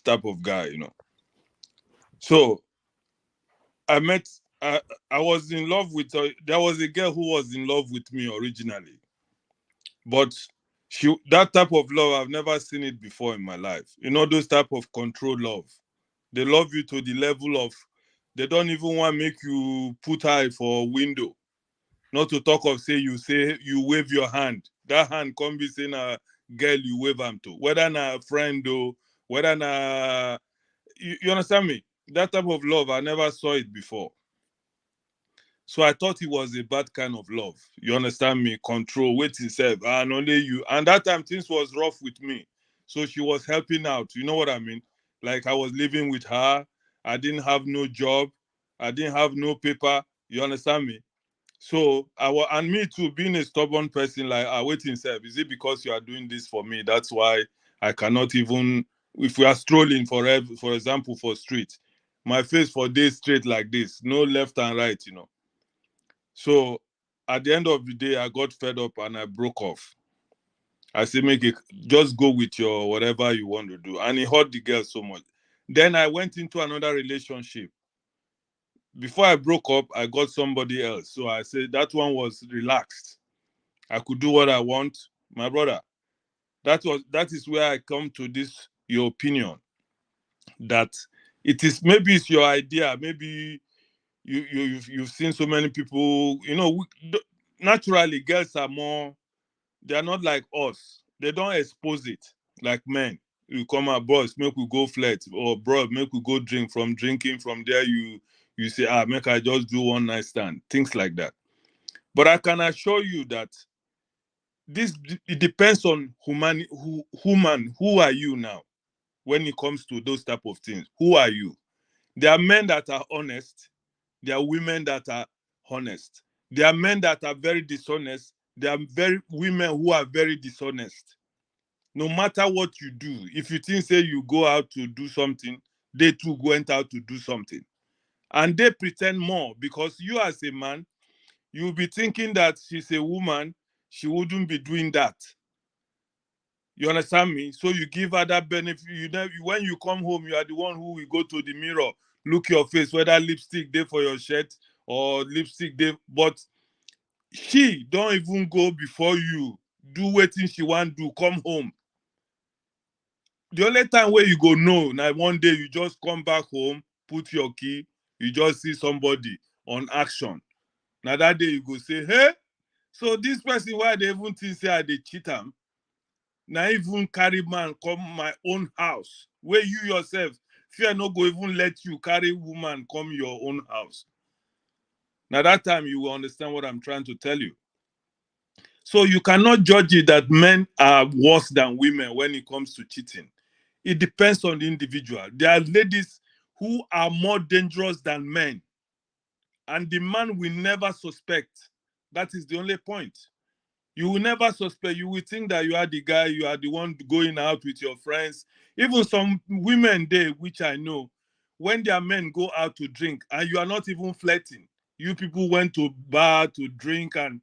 type of guy, So I was in love with, there was a girl who was in love with me originally, but that type of love, I've never seen it before in my life. Those type of control love. They love you to the level of, they don't even want to make you put eye for a window. Not to talk of you wave your hand. That hand can be saying a girl you wave them to. Whether na a friend or whether na, you understand me? That type of love, I never saw it before. So I thought it was a bad kind of love. You understand me? Control, wait himself, and only you. And that time things was rough with me. So she was helping out. You know what I mean? Like I was living with her. I didn't have no job. I didn't have no paper. You understand me? So I was, and me too, being a stubborn person, like I wait himself. Is it because you are doing this for me? That's why I cannot even, if we are strolling for example, for street, my face for days straight like this, no left and right, you know. So at the end of the day, I got fed up and I broke off. I said, make it, just go with your whatever you want to do. And it hurt the girl so much. Then I went into another relationship. Before I broke up, I got somebody else. So I said that one was relaxed. I could do what I want. My brother, that is where I come to this, your opinion, that it is, maybe it's your idea, maybe you've seen so many people, you know, naturally girls are more, they are not like us. They don't expose it like men. You come out, boys, make we go flirt, or bro, make we go drink. From drinking, from there you say, make I just do one night stand, things like that. But I can assure you that this, it depends on who are you now when it comes to those type of things. Who are you? There are men that are honest. There are women that are honest. There are men that are very dishonest. There are very women who are very dishonest. No matter what you do, if you think say you go out to do something, they too went out to do something. And they pretend more because you as a man, you'll be thinking that she's a woman, she wouldn't be doing that. You understand me? So you give her that benefit. When you come home, you are the one who will go to the mirror, look your face, whether lipstick there for your shirt or lipstick there. But she don't even go before you. Do wetin she want do, come home. The only time where you go know, now one day you just come back home, put your key, you just see somebody on action. Now that day you go say, hey, so this person, why they even think say they cheat am? Now even carry man come my own house, where you yourself fear no go even let you carry woman come your own house. Now that time you will understand what I'm trying to tell you. So you cannot judge it that men are worse than women when it comes to cheating. It depends on the individual. There are ladies who are more dangerous than men, and the man will never suspect. That is the only point. You will never suspect. You will think that you are the guy, you are the one going out with your friends. Even some women there, which I know, when their men go out to drink and you are not even flirting, you people went to bar to drink and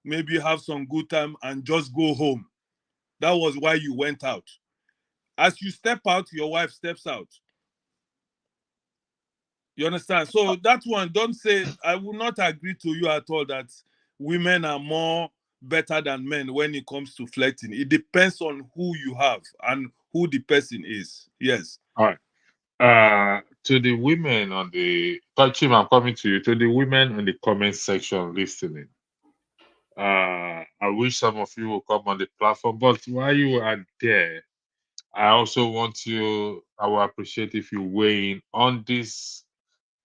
maybe have some good time and just go home. That was why you went out. As you step out, your wife steps out. You understand? So that one, don't say, I will not agree to you at all that women are more better than men when it comes to flirting. It depends on who you have and who the person is. Yes. All right. To the women on the Chim, I'm coming to you. To the women on the comment section listening. I wish some of you will come on the platform, but while you are there, I also want you, I will appreciate if you weigh in on this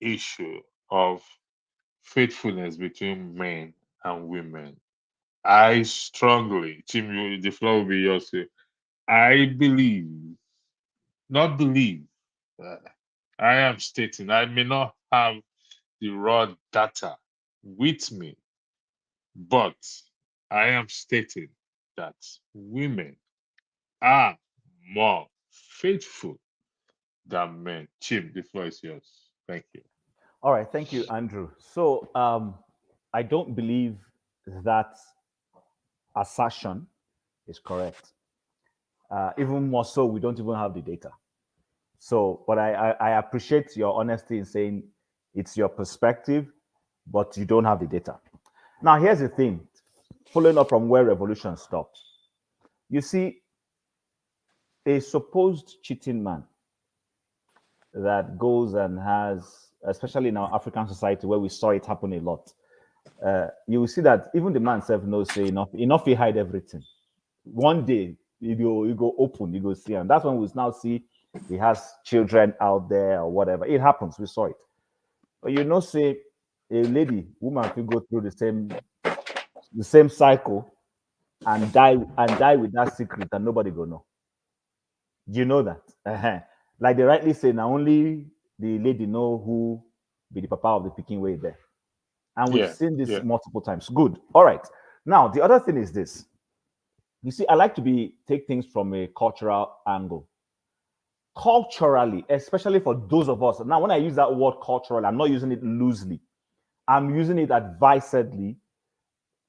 issue of faithfulness between men and women. I strongly, Tim, the floor will be yours. I believe, not believe, uh, I am stating, I may not have the raw data with me, but I am stating that women are more faithful than men. Chim, the floor is yours. Thank you. All right, thank you, Andrew. So I don't believe that assertion is correct. Even more so, we don't even have the data. So, but I appreciate your honesty in saying it's your perspective, but you don't have the data. Now, here's the thing, following up from where revolution stopped. You see, a supposed cheating man that goes and has, especially in our African society where we saw it happen a lot, you will see that even the man self knows, say, enough he hide everything. One day, you go open, you go see, and that's when we now see he has children out there or whatever. It happens, we saw it. But say a woman will go through the same cycle and die with that secret and nobody go know. Do you know that? Like they rightly say, now only the lady know who be the papa of the picking way there. And we've seen this multiple times. Good. All right. Now, the other thing is this. You see, I like to take things from a cultural angle. Culturally, especially for those of us. Now, when I use that word cultural, I'm not using it loosely. I'm using it advisedly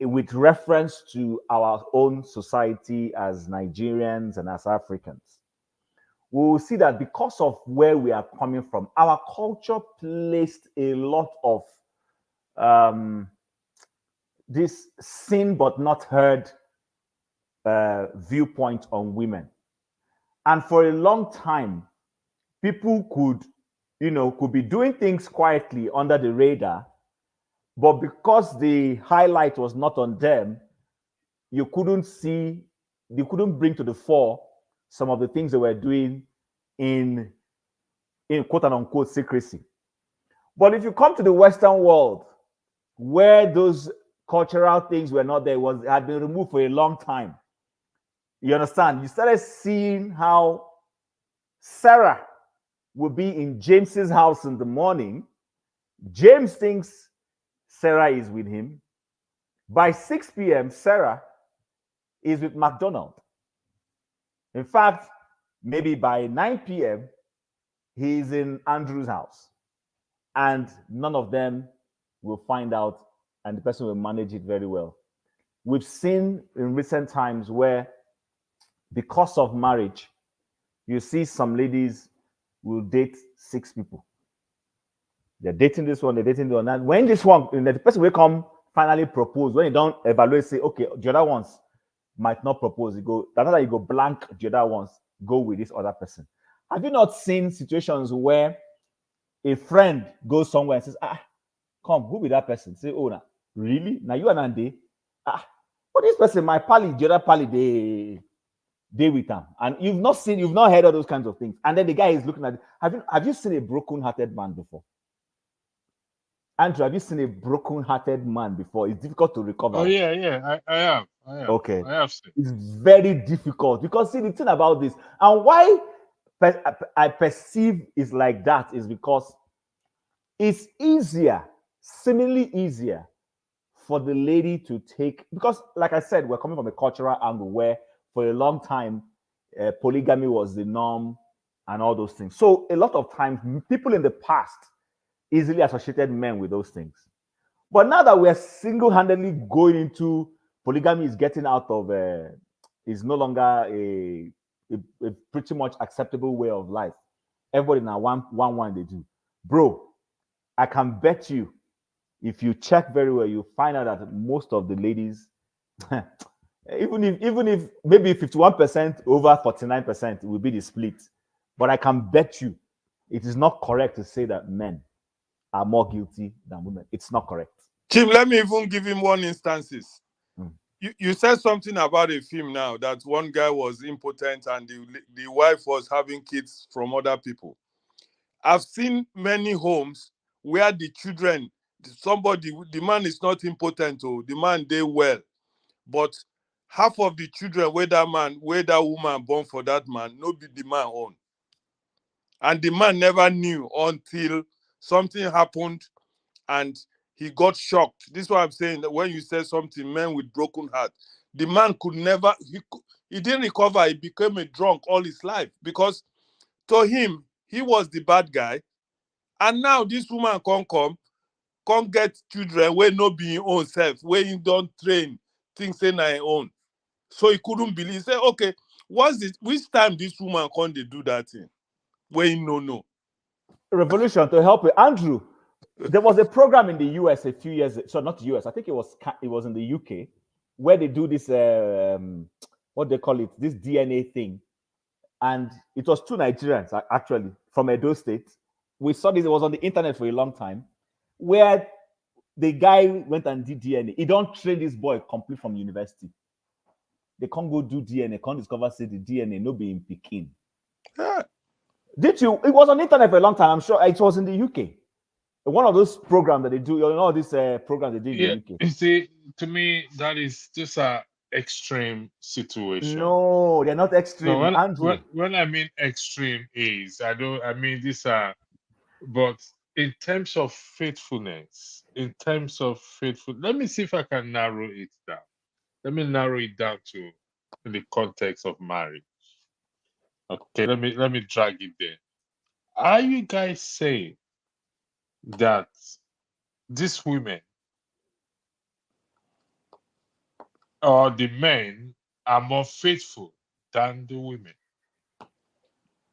with reference to our own society as Nigerians and as Africans. We will see that because of where we are coming from, our culture placed a lot of this seen but not heard viewpoint on women. And for a long time, people could be doing things quietly under the radar, but because the highlight was not on them, you couldn't bring to the fore some of the things they were doing in quote and unquote secrecy. But if you come to the Western world, where those cultural things were not there, had been removed for a long time. You understand? You started seeing how Sarah would be in James's house in the morning. James thinks Sarah is with him. By 6 p.m., Sarah is with McDonald. In fact, maybe by 9 p.m., he's in Andrew's house. And none of them will find out, and the person will manage it very well. We've seen in recent times where, because of marriage, you see some ladies will date 6 people. They're dating this one, they're dating the one. And when this one, the person will come finally propose, when you don't evaluate, say, okay, the other ones might not propose, you go blank, the other ones go with this other person. Have you not seen situations where a friend goes somewhere and says, come, who be that person? Say, oh, really? Now you and Andy? But this person, my pally, the other pally, they with them. And you've not heard of those kinds of things. And then the guy is looking at it. Have you seen a broken-hearted man before? Andrew, have you seen a broken-hearted man before? It's difficult to recover. Oh, yeah. I have. Okay. I have seen. It's very difficult because, see, the thing about this, and why I perceive it's like that is because it's seemingly easier for the lady to take, because like I said, we're coming from a cultural angle where for a long time, polygamy was the norm and all those things. So a lot of times, people in the past easily associated men with those things. But now that we're single-handedly going into polygamy, is getting out of, is no longer a pretty much acceptable way of life. Everybody now one they do. Bro, I can bet you, if you check very well, you find out that most of the ladies, even if maybe 51% over 49% will be the split, but I can bet you it is not correct to say that men are more guilty than women. It's not correct. Chief, let me even give him one instances. You said something about a film now that one guy was impotent and the wife was having kids from other people. I've seen many homes where the children, the man is not impotent, the man they well, but half of the children where that woman born for that man, no be the man own. And the man never knew until something happened and he got shocked. This is what I'm saying, that when you say something, men with broken heart, the man could never, he didn't recover. He became a drunk all his life because to him, he was the bad guy. And now this woman can't get children where no be his own self, where he don't train things in her own. So he couldn't believe. He said, okay, which time this woman can't they do that thing? Where he no. Revolution to help you. Andrew, there was a program in the US a few years, so not the US, I think it was in the UK, where they do this, what they call it, this DNA thing. And it was 2 Nigerians, actually, from Edo State. We saw this, it was on the internet for a long time, where the guy went and did DNA. He don't train this boy complete from university. They can't go do DNA, can't discover, say the DNA, no be in Peking. Did you? It was on the internet for a long time. I'm sure it was in the UK. one of those programs that they do, you know, this program they do in Yeah. the UK. You see, to me, that is just a extreme situation. No, they're not No, extreme, Andrew. when I mean extreme is, I mean these are, but in terms of faithfulness, let me see if I can narrow it down. Let me narrow it down to in the context of marriage. Okay, let me drag it there. Are you guys saying that these women or the men are more faithful than the women?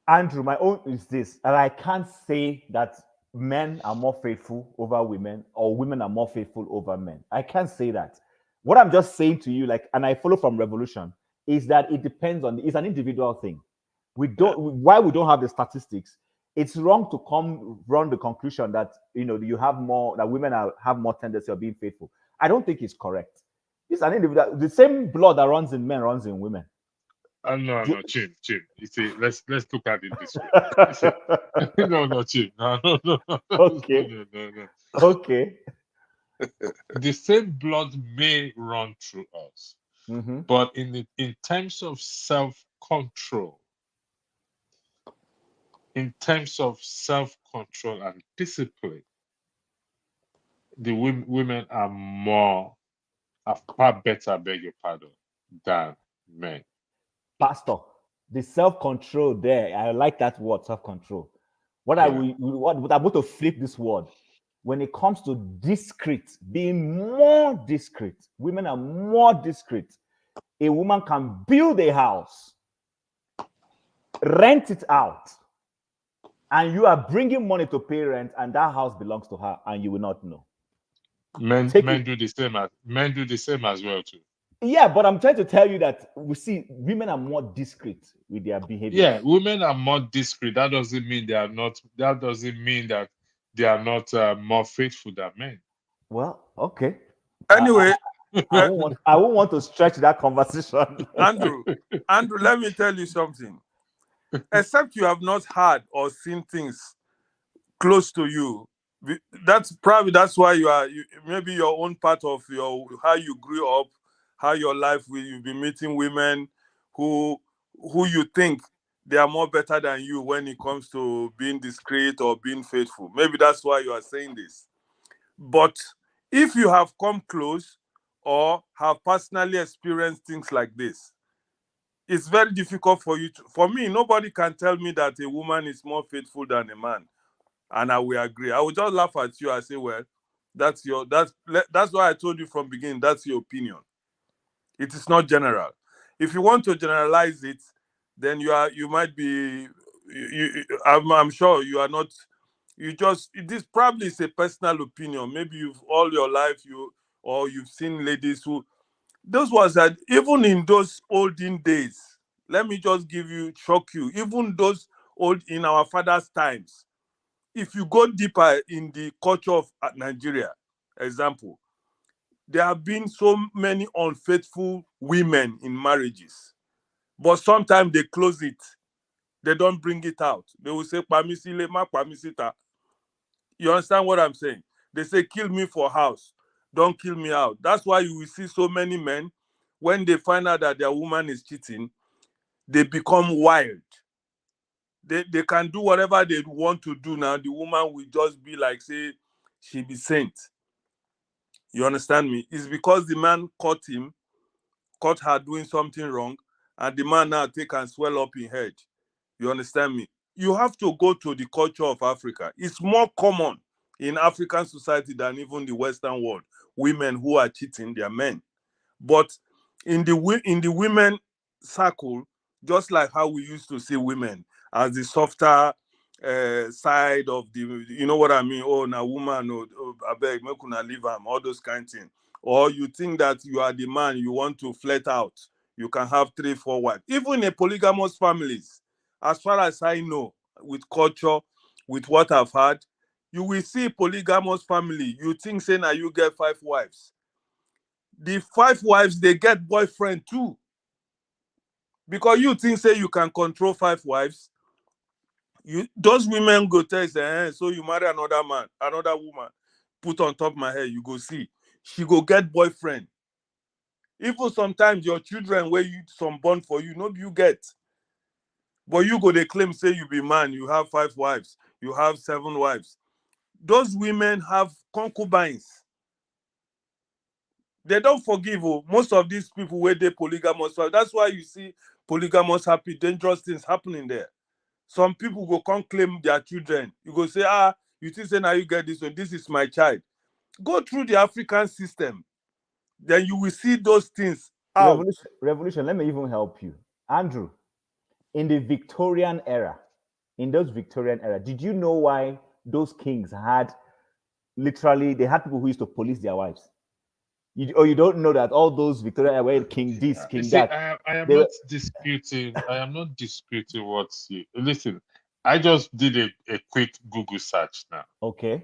Andrew, my own is this, and I can't say that men are more faithful over women or women are more faithful over men. I can't say that. What I'm just saying to you, like, and I follow from Revolution, is that it depends on it's an individual thing. We don't why we don't have the statistics. It's wrong to come run the conclusion that you have more that women have more tendency of being faithful. I don't think it's correct. It's an individual. The same blood that runs in men runs in women. No, Jim. You see, let's look at it this way. You see, no, Jim. Okay. No. Okay. The same blood may run through us, Mm-hmm. but in terms of self-control, and discipline, the women are far better, beg your pardon, than men. Pastor, the self-control there, I like that word, self-control. What I Yeah. what I'm going to flip this word. When it comes to discreet, being more discreet, women are more discreet. A woman can build a house, rent it out, and you are bringing money to pay rent, and that house belongs to her, and you will not know. Men Take it. do the same as well too. Yeah, but I'm trying to tell you that we see women are more discreet with their behaviors. Yeah, women are more discreet. That doesn't mean they are not. That doesn't mean that they are not more faithful than men. Well, okay. Anyway, I won't want to stretch that conversation. Andrew, let me tell you something. Except you have not heard or seen things close to you, that's why maybe your own part of how you grew up, how your life you've been meeting women who you think they are more better than you when it comes to being discreet or being faithful. Maybe that's why you are saying this. But if you have come close or have personally experienced things like this, it's very difficult for me, nobody can tell me that a woman is more faithful than a man, and I will agree. I will just laugh at you and say, well, that's why I told you from beginning, that's your opinion. It is not general. If you want to generalize it, then you might be I'm sure you are not. This probably is a personal opinion. Maybe you've all your life you've seen ladies who, those was that even in those olden days, let me just shock you, even those old in our father's times, if you go deeper in the culture of Nigeria, example, there have been so many unfaithful women in marriages, but sometimes they close it. They don't bring it out. They will say, "Pamisile ma pamisita." You understand what I'm saying? They say, "Kill me for house, don't kill me out." That's why you will see so many men, when they find out that their woman is cheating, they become wild. They can do whatever they want to do now. The woman will just be like, say, she be saint. You understand me? It's because the man caught her doing something wrong, and the man now take and swell up in head. You understand me? You have to go to the culture of Africa. It's more common in African society than even the Western world. Women who are cheating their men. But in the women circle, just like how we used to see women as the softer side of the, you know what I mean? Oh, now woman, I beg, make una leave am, all those kind of things. Or you think that you are the man, you want to flat out, you can have 3, 4 wives. Even in a polygamous families, as far as I know, with culture, with what I've heard, you will see polygamous family. You think, say, now you get 5 wives. The 5 wives, they get boyfriend too. Because you think, say, you can control 5 wives, Those women go tell say, so you marry another man, another woman, put on top my head, you go see. She go get boyfriend. Even sometimes your children where you some born for you, no you get. But you go they claim say you be man, you have 5 wives, you have 7 wives. Those women have concubines. They don't forgive. Oh. Most of these people where they polygamous. So that's why you see polygamous happy, dangerous things happening there. Some people go come claim their children. You go say, you think say now you get this one, this is my child. Go through the African system. Then you will see those things out. Revolution, let me even help you. Andrew, in the Victorian era, did you know why those kings had literally, they had people who used to police their wives? You don't know that all those Victorian era, where king this, king See, that. I am They not were, disputing. I am not disputing what you listen. I just did a quick Google search now, okay.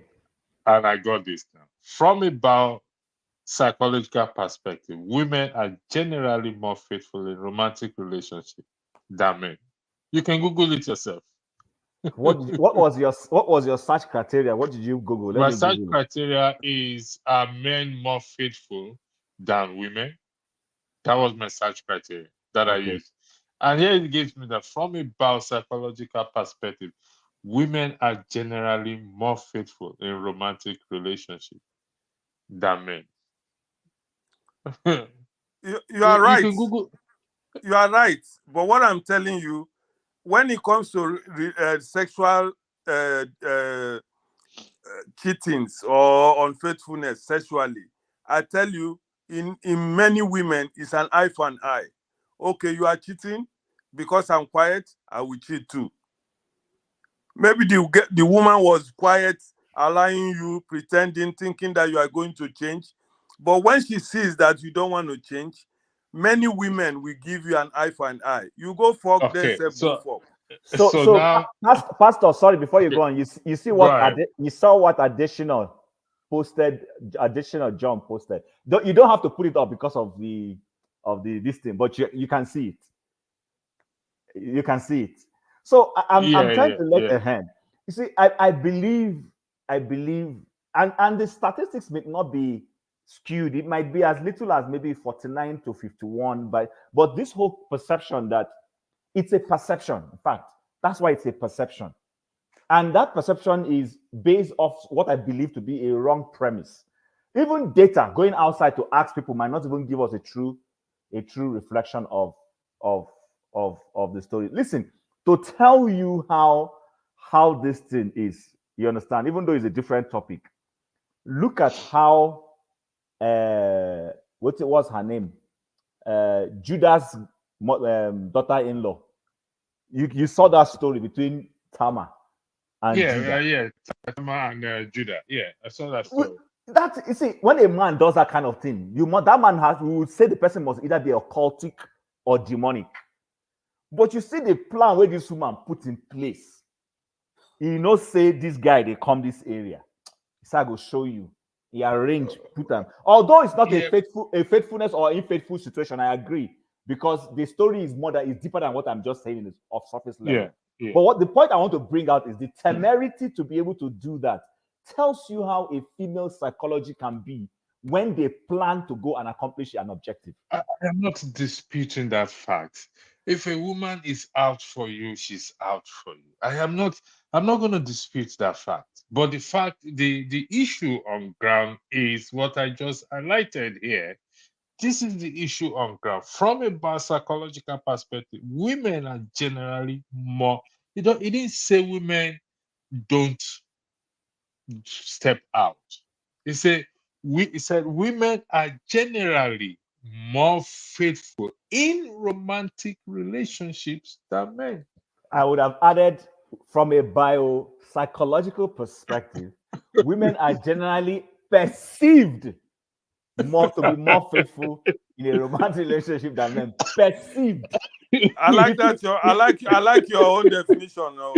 and I got this now. From a psychological perspective, women are generally more faithful in romantic relationships than men. You can Google it yourself. What was your search criteria? What did you Google? Let My me search Google it. criteria is: are men more faithful than women? That was my search criteria that I Okay. used. And here it gives me that from a biopsychological perspective, women are generally more faithful in romantic relationships than men. You are right. You can Google. You are right. But what I'm telling you, when it comes to sexual cheatings or unfaithfulness sexually, I tell you, in many women, it's an eye for an eye. Okay, you are cheating because I'm quiet, I will cheat too. Maybe the woman was quiet, allowing you, pretending, thinking that you are going to change. But when she sees that you don't want to change, many women will give you an eye for an eye. You go fuck, then Okay, say go fuck. So, now, Pastor, sorry, before you okay, go on, you see go what ahead. you saw what additional John posted. You don't have to put it up because of the this thing, but you can see it. You can see it. So I'm trying to let a hand. You see, I believe, and the statistics may not be skewed. It might be as little as maybe 49 to 51, but this whole perception that it's a perception. In fact, that's why it's a perception. And that perception is based off what I believe to be a wrong premise. Even data going outside to ask people might not even give us a true reflection of the story. Listen, to tell you how this thing is, you understand, even though it's a different topic, look at how what it was her name? Judah's daughter-in-law. You saw that story between Tamar and Judah. Tamar and Judah. Yeah, I saw that story. That you see, when a man does that kind of thing, that man we would say the person must either be occultic or demonic. But you see the plan where this woman put in place. You say this guy they come this area. So I go show you. He arranged, put them. Although it's not a faithfulness or unfaithful situation, I agree. Because the story is deeper than what I'm just saying is of surface level. Yeah. But the point I want to bring out is the temerity to be able to do that tells you how a female psychology can be when they plan to go and accomplish an objective. I am not disputing that fact. If a woman is out for you, she's out for you. I'm not going to dispute that fact. But the issue on ground is what I just highlighted here. This is the issue on ground. From a psychological perspective, women are generally more. It didn't say women don't step out. It said women are generally more faithful in romantic relationships than men. I would have added, from a biopsychological perspective, women are generally perceived to be more faithful in a romantic relationship than men. Perceived. I like that. I like your own definition. No.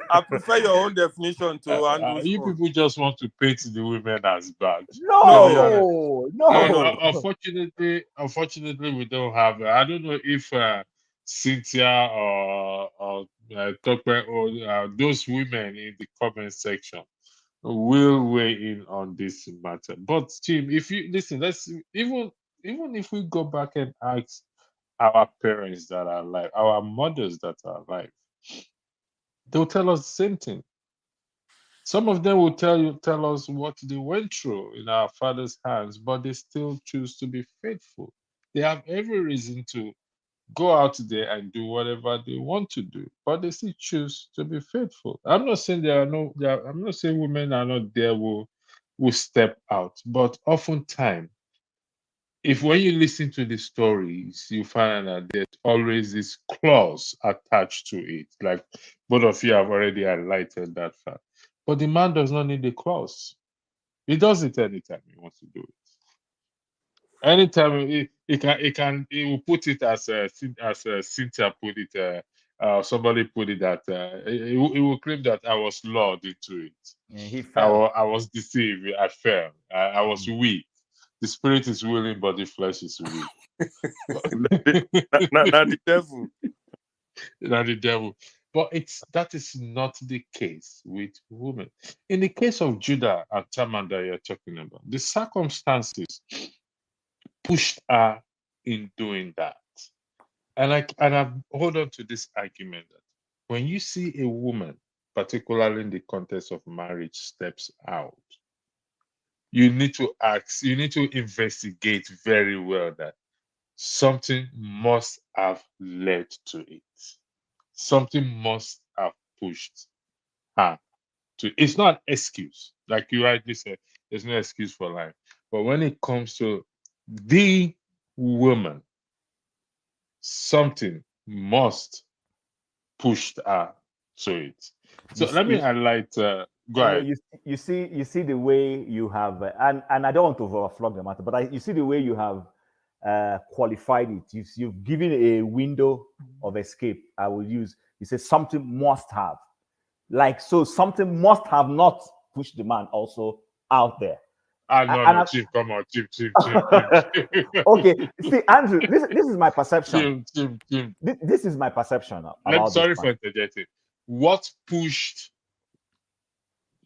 I prefer your own definition to Andrew's. You people just want to paint the women as bad. No. Unfortunately, we don't have. I don't know if Cynthia or talk about those women in the comment section will weigh in on this matter. But Jim, if you listen, let's even if we go back and ask our parents that are alive, our mothers that are alive, they'll tell us the same thing. Some of them will tell us what they went through in our father's hands, but they still choose to be faithful. They have every reason to go out there and do whatever they want to do, but they still choose to be faithful. I'm not saying I'm not saying women are not there who step out, but oftentimes, if when you listen to the stories, you find that there's always this clause attached to it. Like both of you have already highlighted that fact. But the man does not need the clause. He does it anytime he wants to do it. Anytime he will put it as Cynthia put it. Somebody put it that he will claim that I was lured into it. Yeah, he fell. I was deceived. I fell. I was weak. The spirit is willing, but the flesh is weak. Not the devil. Not the devil. But that is not the case with women. In the case of Judah and Tamar that you're talking about, the circumstances pushed her in doing that. And I hold on to this argument that when you see a woman, particularly in the context of marriage, steps out, you need to investigate very well that something must have led to it. Something must have pushed her to. It's not an excuse, like you rightly said. There's no excuse for life. But when it comes to the woman, something must pushed her to it. So let me highlight. Go ahead. You see the way you have, and I don't want to overflog the matter, but you see the way you have qualified it. You've given a window of escape. I will use. You say something must have, like so. Something must have not pushed the man also out there. No, Chief, come on, Chief. Okay, see, Andrew, this is my perception. Chief. This is my perception about Sorry for interjecting. What pushed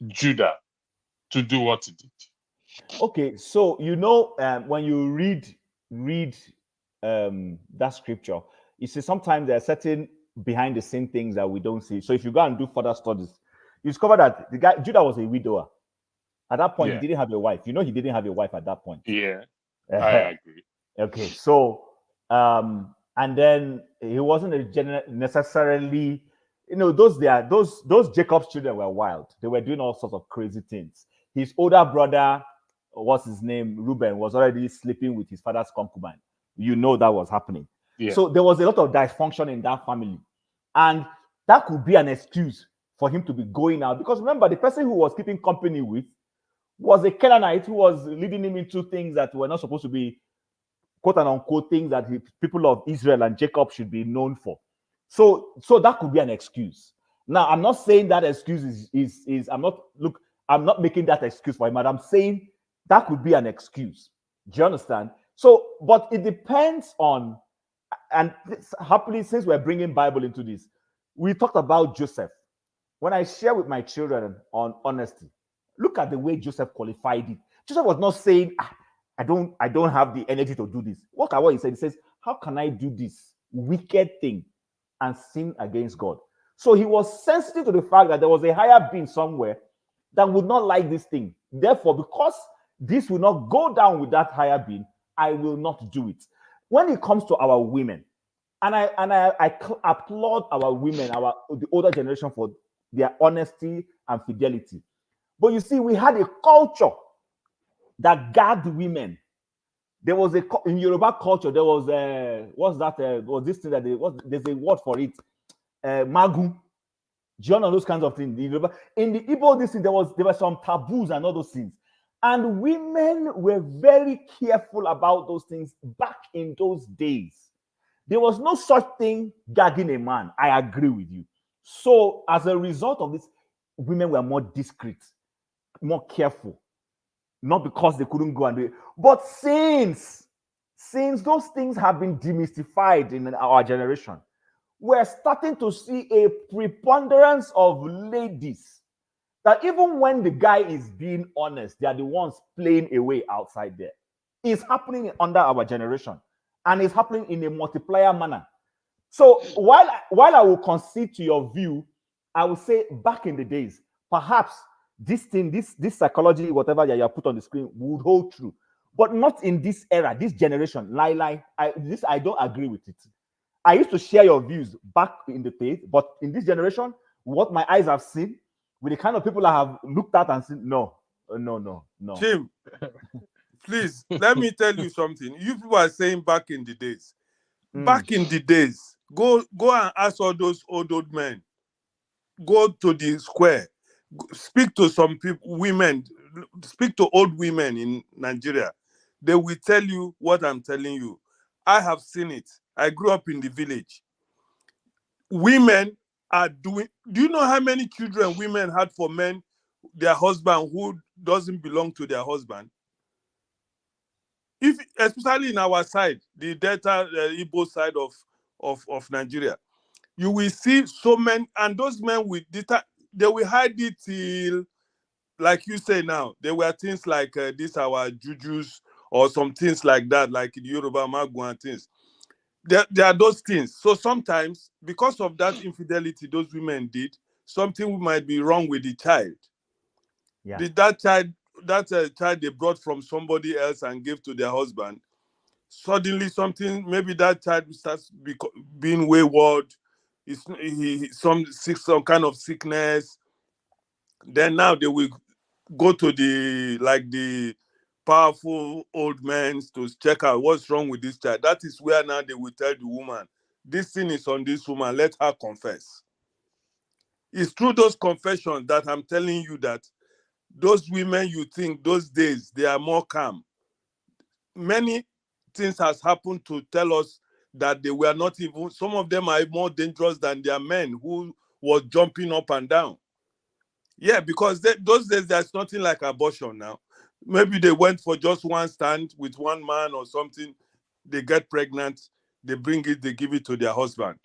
Judah to do what he did? Okay, so when you read that scripture, you see sometimes there are certain behind the scene things that we don't see. So if you go and do further studies, you discover that the guy Judah was a widower. At that point, he didn't have a wife. He didn't have a wife at that point. Yeah, I agree. Okay, so and then he wasn't necessarily, those Jacob's children were wild. They were doing all sorts of crazy things. His older brother, what's his name, Reuben, was already sleeping with his father's concubine. That was happening. Yeah. So there was a lot of dysfunction in that family, and that could be an excuse for him to be going out. Because remember, the person who was keeping company with was a Canaanite who was leading him into things that were not supposed to be, quote and unquote, things that the people of Israel and Jacob should be known for. So that could be an excuse. Now, I'm not saying that excuse is I'm not making that excuse for him, but I'm saying that could be an excuse. Do you understand? So, but it depends on, and happily, since we're bringing Bible into this, we talked about Joseph. When I share with my children on honesty, look at the way Joseph qualified it. Joseph was not saying, I don't have the energy to do this. Look at what he said. He says, how can I do this wicked thing and sin against God? So he was sensitive to the fact that there was a higher being somewhere that would not like this thing. Therefore, because this will not go down with that higher being, I will not do it. When it comes to our women, and I applaud our women, the older generation, for their honesty and fidelity. But you see, we had a culture that guard women. There was in Yoruba culture, there was was this thing that there's a word for it, magu. Do you know those kinds of things? In the Igbo, this thing, there were some taboos and all those things. And women were very careful about those things back in those days. There was no such thing gagging a man. I agree with you. So as a result of this, women were more discreet, more careful. Not because they couldn't go and do it, but since those things have been demystified in our generation, we're starting to see a preponderance of ladies that even when the guy is being honest, they are the ones playing away outside there. It's happening under our generation, and it's happening in a multiplier manner. So while I will concede to your view, I will say back in the days, perhaps this thing, this psychology, whatever you put on the screen, would hold true, but not in this era, this generation. I don't agree with it. I used to share your views back in the days, but in this generation, what my eyes have seen, with the kind of people I have looked at and seen, no. Jim, please let me tell you something. You people are saying back in the days. Back in the days, go and ask all those old men. Go to the square, speak to some people, women, speak to old women in Nigeria. They will tell you what I'm telling you. I have seen it. I grew up in the village. Women are doing. Do you know how many children women had for men, their husband who doesn't belong to their husband? If especially in our side, the Delta Igbo side of Nigeria, you will see so many, and those men with they will hide it till, like you say now, there were things like this our jujus or some things like that, like in Yoruba Magu and things. There are those things. So sometimes, because of that infidelity those women did, something might be wrong with the child. Yeah. Did that child they brought from somebody else and gave to their husband? Suddenly, something, maybe that child starts being wayward. Some kind of sickness. Then now they will go to the powerful old men to check out what's wrong with this child. That is where now they will tell the woman, this thing is on this woman, let her confess. It's through those confessions that I'm telling you that those women, you think those days they are more calm. Many things has happened to tell us that they were not even, some of them are more dangerous than their men who were jumping up and down. Yeah, because those days there's nothing like abortion now. Maybe they went for just one stand with one man or something. They get pregnant, they bring it, they give it to their husband.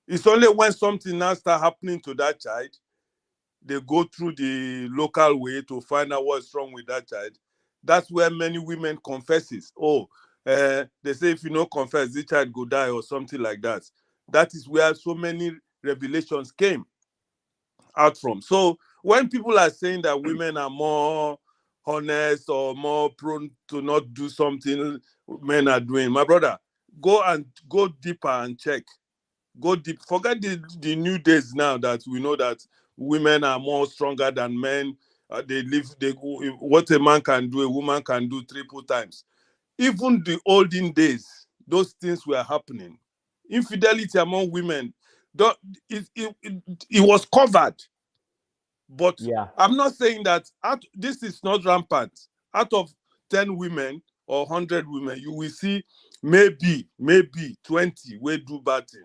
It's only when something now start happening to that child, they go through the local way to find out what's wrong with that child. That's where many women confesses. They say if you don't confess, the child go die or something like that. That is where so many revelations came out from. So when people are saying that women are more honest or more prone to not do something men are doing, my brother, go deeper and check. Go deep. Forget the new days now that we know that women are more stronger than men. What a man can do, a woman can do triple times. Even the olden days, those things were happening. Infidelity among women, it was covered. But Yeah. I'm not saying that this is not rampant. Out of 10 women or 100 women, you will see maybe 20 will do bad thing.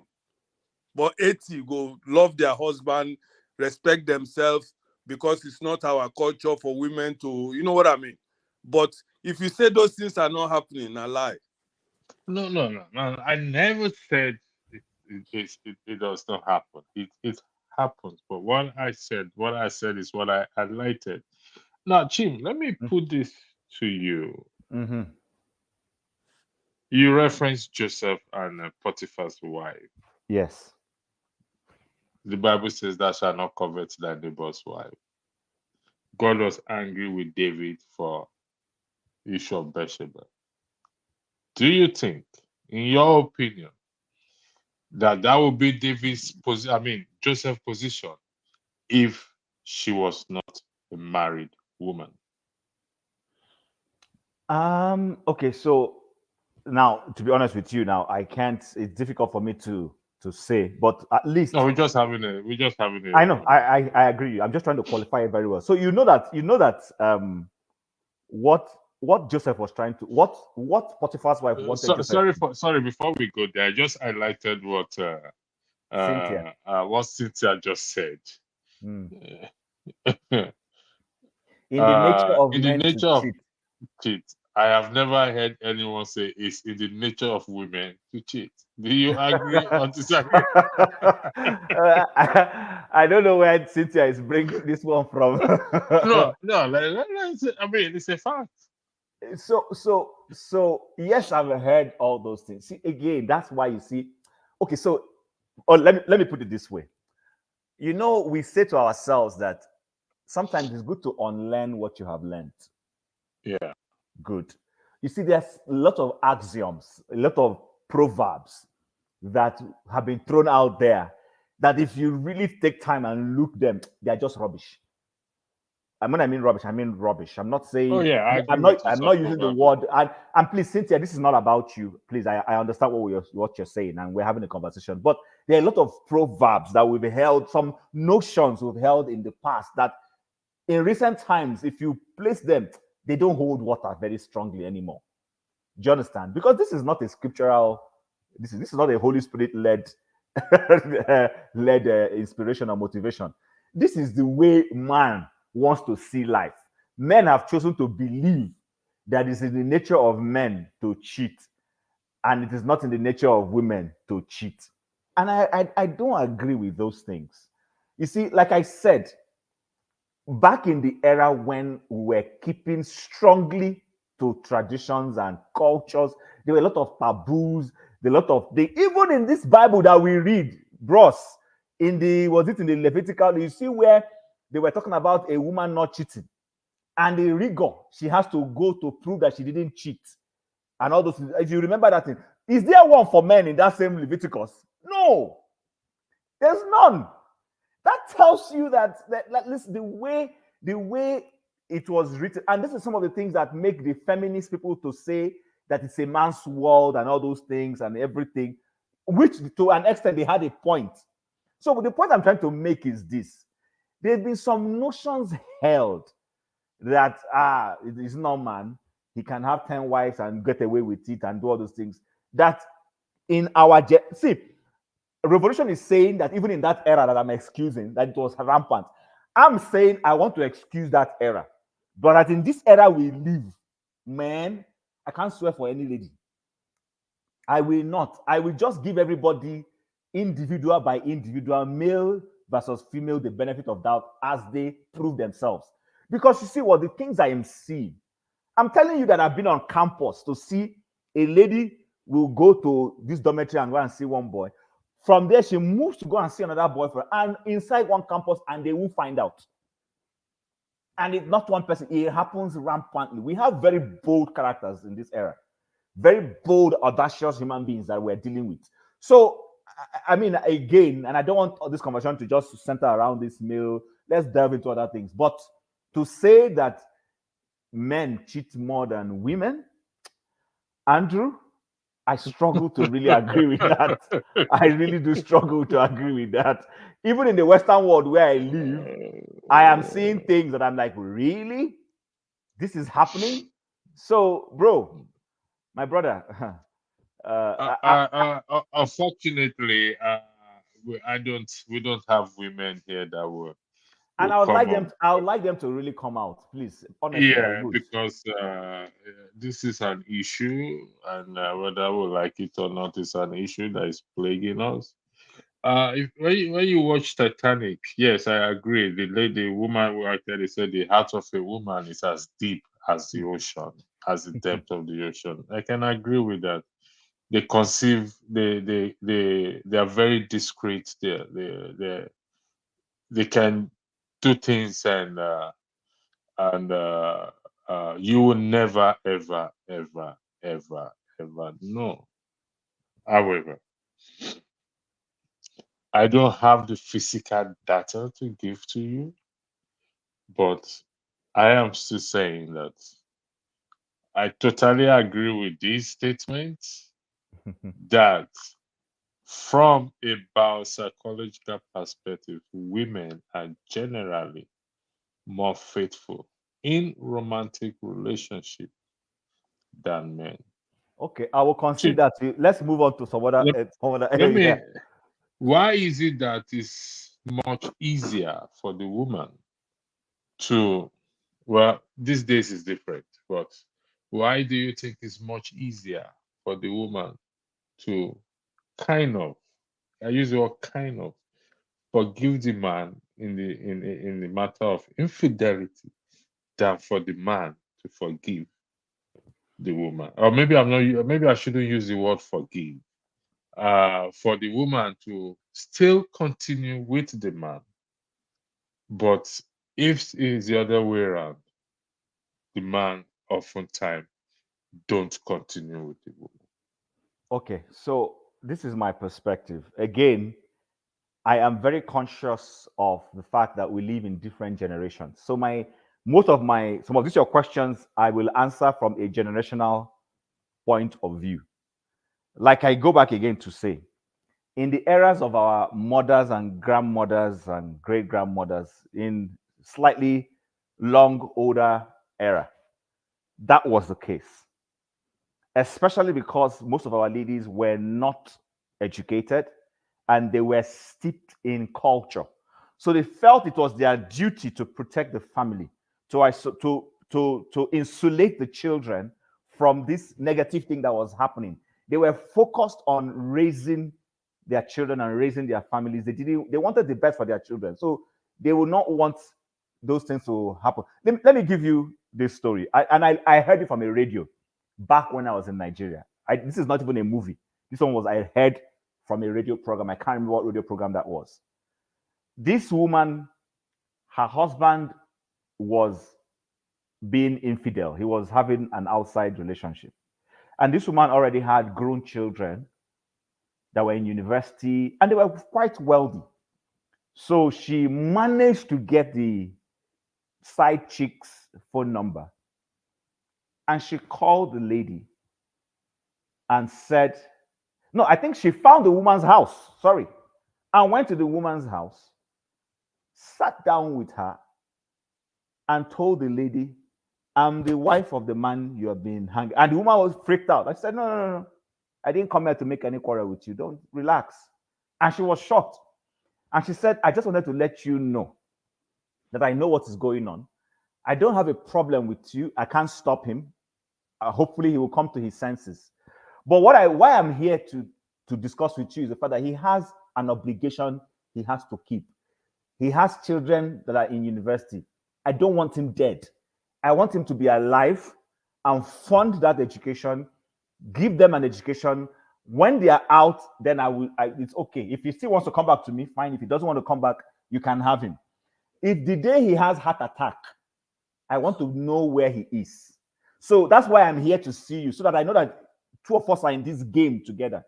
But 80 go love their husband, respect themselves, because it's not our culture for women to, you know what I mean? But if you say those things are not happening, a lie. No. I never said it does not happen. It happens. But what I said is what I highlighted. Now, Jim, let me put this to you. Mm-hmm. You referenced Joseph and Potiphar's wife. Yes. The Bible says, "Thou shalt not covet thy neighbor's wife." God was angry with David for the issue of Bathsheba. Do you think, in your opinion, that would be David's position? I mean, Joseph's position, if she was not a married woman? Okay, so now, to be honest with you, now I can't. It's difficult for me to say, but at least No, we're just having a. I know. I agree. I'm just trying to qualify it very well. So you know that what Joseph was trying to what Potiphar's wife wanted Joseph. Sorry. Before we go there, I just highlighted Cynthia. what Cynthia just said. Hmm. In the nature of In the men to nature of cheat. cheat, I have never heard anyone say it's in the nature of women to cheat. Do you agree or disagree? I don't know where Cynthia is bringing this one from. No, no. I mean, it's a fact. So yes, I've heard all those things. See, again, that's why you see. Okay, so let me put it this way. You know, we say to ourselves that sometimes it's good to unlearn what you have learned. Yeah. Good. You see, there's a lot of axioms, a lot of proverbs that have been thrown out there that if you really take time and look them, they're just rubbish. And when I mean rubbish, I mean rubbish. I'm not saying Oh yeah, I agree I'm not with you. I'm not using the word and please, Cynthia, this is not about you. Please, I understand what you're saying, and we're having a conversation. But there are a lot of proverbs that we've held, some notions we've held in the past that in recent times, if you place them, they don't hold water very strongly anymore. Do you understand? Because this is not a scriptural, this is not a Holy Spirit led inspiration or motivation. This is the way man wants to see life. Men have chosen to believe that it's in the nature of men to cheat, and it is not in the nature of women to cheat. And I don't agree with those things. You see, like I said, back in the era when we were keeping strongly to traditions and cultures, there were a lot of taboos, a lot of they even in this Bible that we read, bros, in the was it in the Levitical, you see where they were talking about a woman not cheating and the rigor she has to go to prove that she didn't cheat and all those things. If you remember that thing, is there one for men in that same Leviticus? No, there's none. That tells you that listen, the way it was written, and this is some of the things that make the feminist people to say that it's a man's world and all those things and everything, which to an extent they had a point. So the point I'm trying to make is this: there's been some notions held that it is not man, he can have 10 wives and get away with it and do all those things. That in our see, Revolution is saying that even in that era that I'm excusing, that it was rampant. I'm saying I want to excuse that era. But that in this era we live, man, I can't swear for any lady. I will not. I will just give everybody individual by individual, male versus female, the benefit of doubt as they prove themselves. Because you see what the things I am seeing. I'm telling you that I've been on campus to see a lady will go to this dormitory and go and see one boy. From there, she moves to go and see another boyfriend, and inside one campus, and they will find out. And it's not one person, it happens rampantly. We have very bold characters in this era, very bold, audacious human beings that we're dealing with. So, I mean, again, and I don't want this conversation to just center around this male, let's delve into other things. But to say that men cheat more than women, Andrew, I struggle to really agree with that. I really do struggle to agree with that. Even in the Western world where I live, I am seeing things that I'm like, really? This is happening? So, bro, my brother, Unfortunately, we don't have women here that will and will I would come like up. them. I would like them to really come out, please. Honestly, I Yeah, would. because this is an issue, and whether we like it or not, is an issue that is plaguing us. When you watch Titanic, yes, I agree. The woman who acted, they said the heart of a woman is as deep as the ocean, as the depth of the ocean. I can agree with that. They conceive, they are very discreet. They can do things, and you will never, ever, ever, ever, ever know. However, I don't have the physical data to give to you, but I am still saying that I totally agree with these statements that from a biopsychological perspective, women are generally more faithful in romantic relationship than men. Okay, I will concede See, that. Let's move on to let, some other let area. me. Why is it that it's much easier for the woman to? Well, these days is different, but Why do you think it's much easier for the woman to kind of, I use the word kind of, forgive the man in the matter of infidelity than for the man to forgive the woman? Or maybe I'm not, maybe I shouldn't use the word forgive. For the woman to still continue with the man, but if it's the other way around, the man oftentimes don't continue with the woman. Okay, so this is my perspective. Again, I am very conscious of the fact that we live in different generations. So some of these your questions I will answer from a generational point of view. Like I go back again to say, in the eras of our mothers and grandmothers and great grandmothers, in slightly long older era, that was the case. Especially because most of our ladies were not educated and they were steeped in culture. So they felt it was their duty to protect the family, to insulate the children from this negative thing that was happening. They were focused on raising their children and raising their families. They wanted the best for their children. So they would not want those things to happen. Let me give you this story. I heard it from a radio back when I was in Nigeria. This is not even a movie. This one was I heard from a radio program. I can't remember what radio program that was. This woman, her husband was being infidel. He was having an outside relationship. And this woman already had grown children that were in university and they were quite wealthy. So she managed to get the side chick's phone number. And she called the lady and said, no, I think she found the woman's house, sorry, and went to the woman's house, sat down with her, and told the lady, I'm the wife of the man you have been hanging. And the woman was freaked out. I said, no. I didn't come here to make any quarrel with you. Don't relax. And she was shocked. And she said, I just wanted to let you know that I know what is going on. I don't have a problem with you. I can't stop him. Hopefully he will come to his senses. But why I'm here to discuss with you is the fact that he has an obligation he has to keep. He has children that are in university. I don't want him dead. I want him to be alive and fund that education, give them an education. When they are out, then it's okay. If he still wants to come back to me, fine. If he doesn't want to come back, you can have him. If the day he has heart attack, I want to know where he is. So that's why I'm here to see you, so that I know that two of us are in this game together.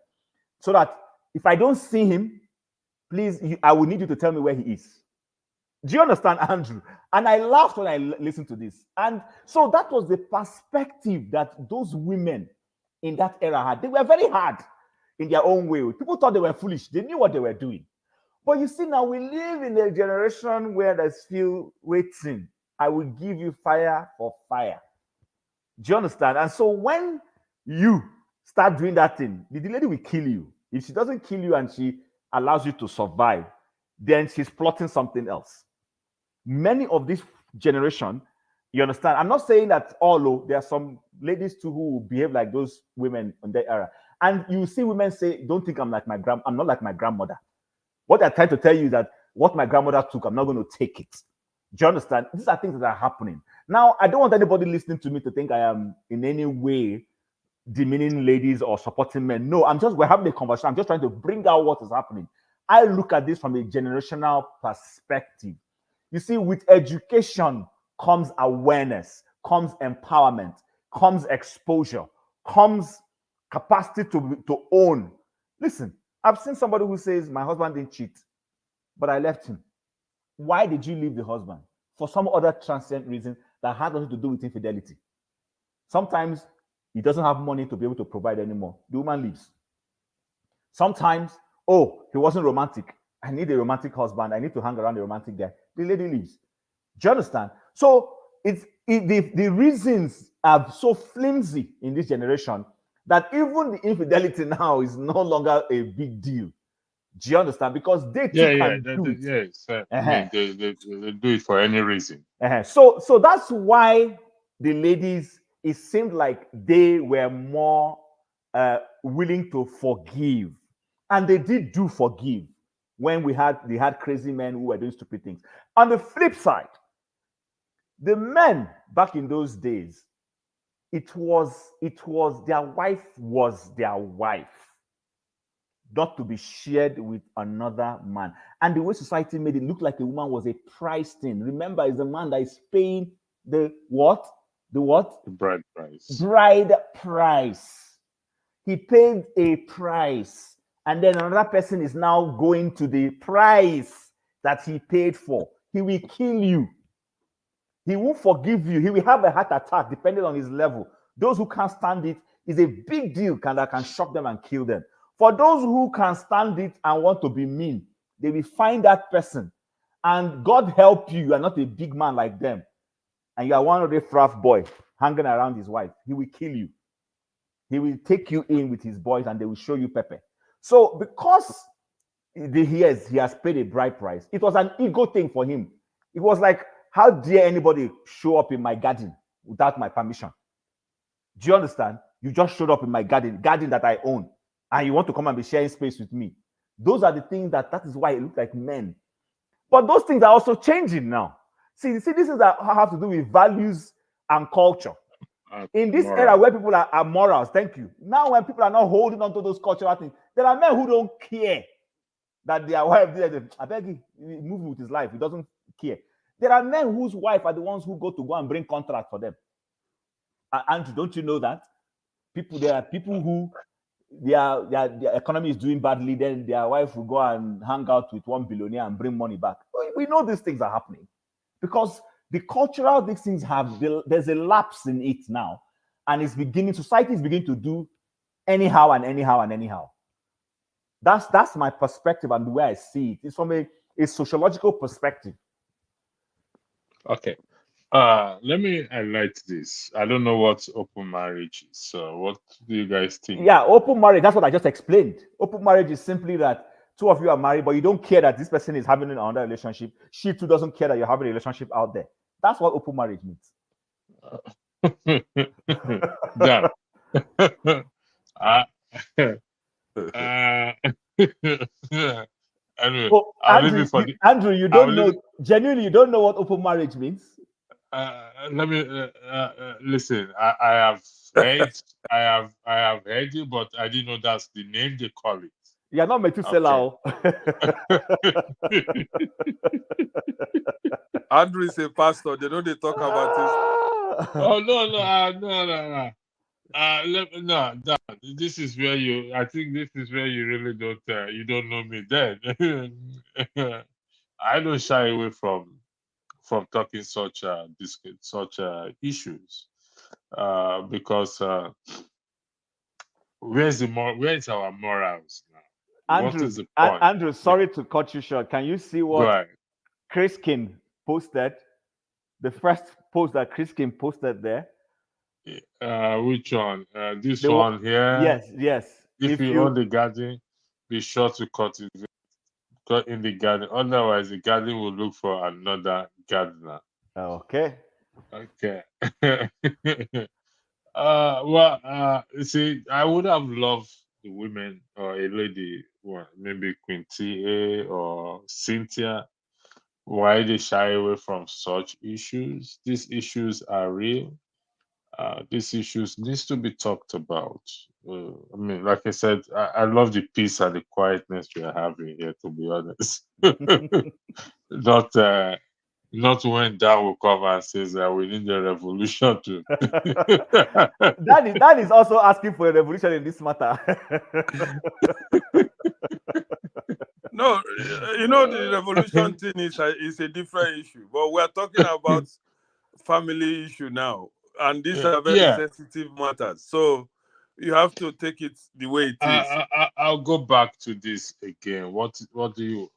So that if I don't see him, please, I will need you to tell me where he is. Do you understand, Andrew? And I laughed when I listened to this. And so that was the perspective that those women in that era had. They were very hard in their own way. People thought they were foolish. They knew what they were doing. But you see, now we live in a generation where there's still waiting. I will give you fire for fire. Do you understand? And so when you start doing that thing, the lady will kill you. If she doesn't kill you and she allows you to survive, then she's plotting something else. Many of this generation, you understand? I'm not saying that all, there are some ladies too who behave like those women in that era. And you see women say, don't think I'm not like my grandmother. What they're trying to tell you is that what my grandmother took, I'm not going to take it. Do you understand? These are things that are happening. Now, I don't want anybody listening to me to think I am in any way demeaning ladies or supporting men. No, we're having a conversation. I'm just trying to bring out what is happening. I look at this from a generational perspective. You see, with education comes awareness, comes empowerment, comes exposure, comes capacity to own. Listen, I've seen somebody who says, my husband didn't cheat, but I left him. Why did you leave the husband? For some other transient reason that had nothing to do with infidelity. Sometimes he doesn't have money to be able to provide anymore. The woman leaves. Sometimes, he wasn't romantic. I need a romantic husband. I need to hang around a romantic guy. The lady leaves. Do you understand? So the reasons are so flimsy in this generation that even the infidelity now is no longer a big deal. Do you understand? Because they can do it. Yes. I mean, they do it for any reason. So that's why the ladies it seemed like they were more willing to forgive, and they did do forgive when they had crazy men who were doing stupid things. On the flip side, the men back in those days, it was their wife was their wife, not to be shared with another man. And the way society made it look like a woman was a price thing. Remember, it's the man that is paying the what? The what? The bride price. Bride price. He paid a price, and then another person is now going to the price that he paid for. He will kill you. He won't forgive you. He will have a heart attack depending on his level. Those who can't stand it is a big deal that can shock them and kill them. For those who can stand it and want to be mean, they will find that person. And God help you are not a big man like them. And you are one of the fraff boy hanging around his wife. He will kill you. He will take you in with his boys and they will show you pepper. So because he has paid a bride price, it was an ego thing for him. It was like, how dare anybody show up in my garden without my permission? Do you understand? You just showed up in my garden that I own, and you want to come and be sharing space with me. Those are the things that is why it looks like men. But those things are also changing now. See, this is that have to do with values and culture. In this era where people are morals, thank you. Now when people are not holding on to those cultural things, there are men who don't care that their wife did. I beg you, move with his life. He doesn't care. There are men whose wife are the ones who go and bring contract for them. Andrew, don't you know that? There are people who their economy is doing badly, then their wife will go and hang out with one billionaire and bring money back. We know these things are happening because the cultural these things there's a lapse in it now, and society is beginning to do anyhow and anyhow and anyhow. That's my perspective and the way I see it. It's from a sociological perspective. Okay. Let me highlight this. I don't know what open marriage is. So what do you guys think? Yeah, open marriage, that's what I just explained. Open marriage is simply that two of you are married, but you don't care that this person is having another relationship. She too doesn't care that you're having a relationship out there. That's what open marriage means. Damn. Anyway, Andrew, you don't know. Genuinely, you don't know what open marriage means. Let me listen. I have heard you, but I didn't know that's the name they call it. You're not Methuselah. Andrew is a pastor. They know they talk about this. Oh no. No. This is where I think this is where you really don't. You don't know me. Then I don't shy away from talking such issues, because where is our morals now? Andrew, what is the point? Andrew, sorry to cut you short. Can you see what Chris King posted? The first post that Chris King posted there. Which one? This one here. Yes. If you own the garden, be sure to cultivate in the garden. Otherwise, the garden will look for another gardener. Okay. Well, you see, I would have loved the women or a lady, maybe Queen T.A. or Cynthia. Why they shy away from such issues? These issues are real. These issues needs to be talked about. I mean, like I said, I love the peace and the quietness we are having here, to be honest. Not when Dan will come and says that we need a revolution to. that is also asking for a revolution in this matter. No, the revolution thing is a different issue. But we're talking about family issue now, and these are very sensitive matters. So you have to take it the way it is. I'll go back to this again. What do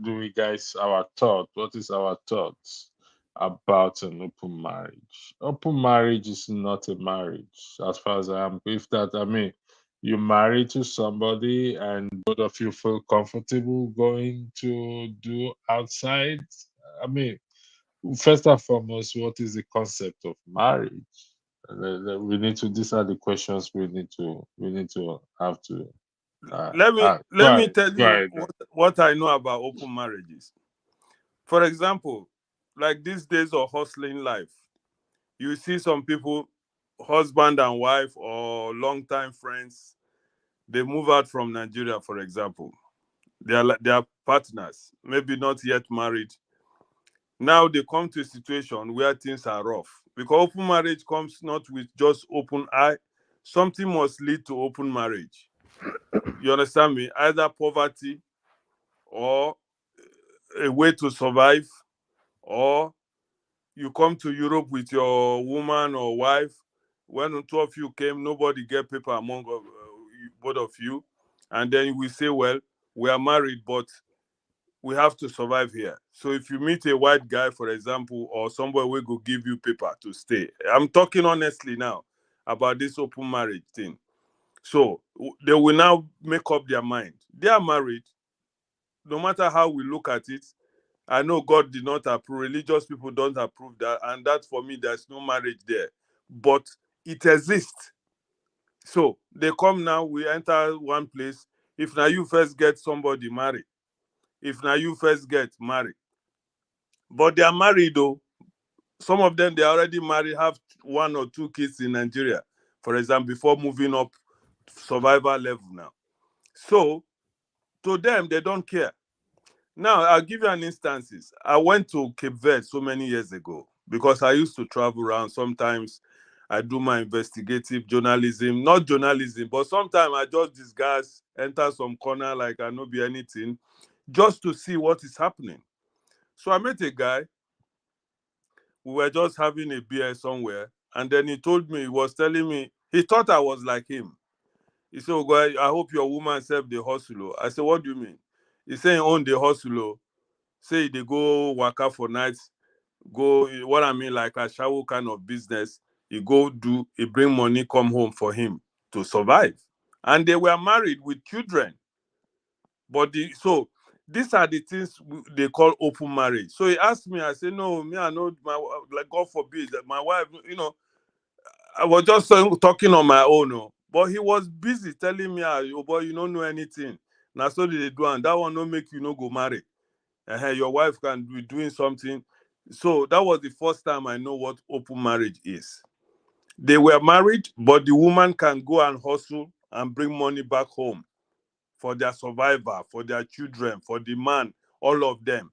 we guys, our thought? What is our thoughts about an open marriage? Open marriage is not a marriage, as far as I am. If that, I mean, you marry to somebody and both of you feel comfortable going to do outside. I mean, first and foremost, what is the concept of marriage? We need to. These are the questions we need to have to. Let me tell go you ahead. what I know about open marriages. For example, like these days of hustling life, you see some people, husband and wife or longtime friends, they move out from Nigeria, for example. They are partners, maybe not yet married. Now they come to a situation where things are rough because open marriage comes not with just open eye. Something must lead to open marriage. You understand me? Either poverty or a way to survive, or you come to Europe with your woman or wife. When the two of you came, nobody get paper among both of you. And then we say, well, we are married, but we have to survive here. So if you meet a white guy, for example, or somebody will go give you paper to stay. I'm talking honestly now about this open marriage thing. So they will now make up their mind. They are married, no matter how we look at it. I know God did not approve, religious people don't approve that, and that for me, there's no marriage there. But it exists. So they come now, we enter one place. If now you first get somebody married, if now you first get married, but they are married though. Some of them, they are already married, have 1 or 2 kids in Nigeria, for example, before moving up survival level now. So to them, they don't care. Now, I'll give you an instance. I went to Cape Verde so many years ago because I used to travel around. Sometimes I do my investigative journalism, not journalism, but sometimes I just disguise, enter some corner like I know be anything, just to see what is happening. So I met a guy. We were just having a beer somewhere, and then he told me, he was telling me, he thought I was like him. He said, oh, God, I hope your woman serve the hustle. I said, what do you mean? He said, he own the hustle. Say they go waka for nights, go, what I mean, like a shower kind of business. He go do, he bring money, come home for him to survive. And they were married with children. But so these are the things they call open marriage. So he asked me, I said, no, me, I know, like, God forbid, that my wife, I was just talking on my own. But he was busy telling me, oh boy, you don't know anything. Now, so did they do, and that one don't make you no go marry. Your wife can be doing something. So that was the first time I know what open marriage is. They were married, but the woman can go and hustle and bring money back home for their survivor, for their children, for the man, all of them.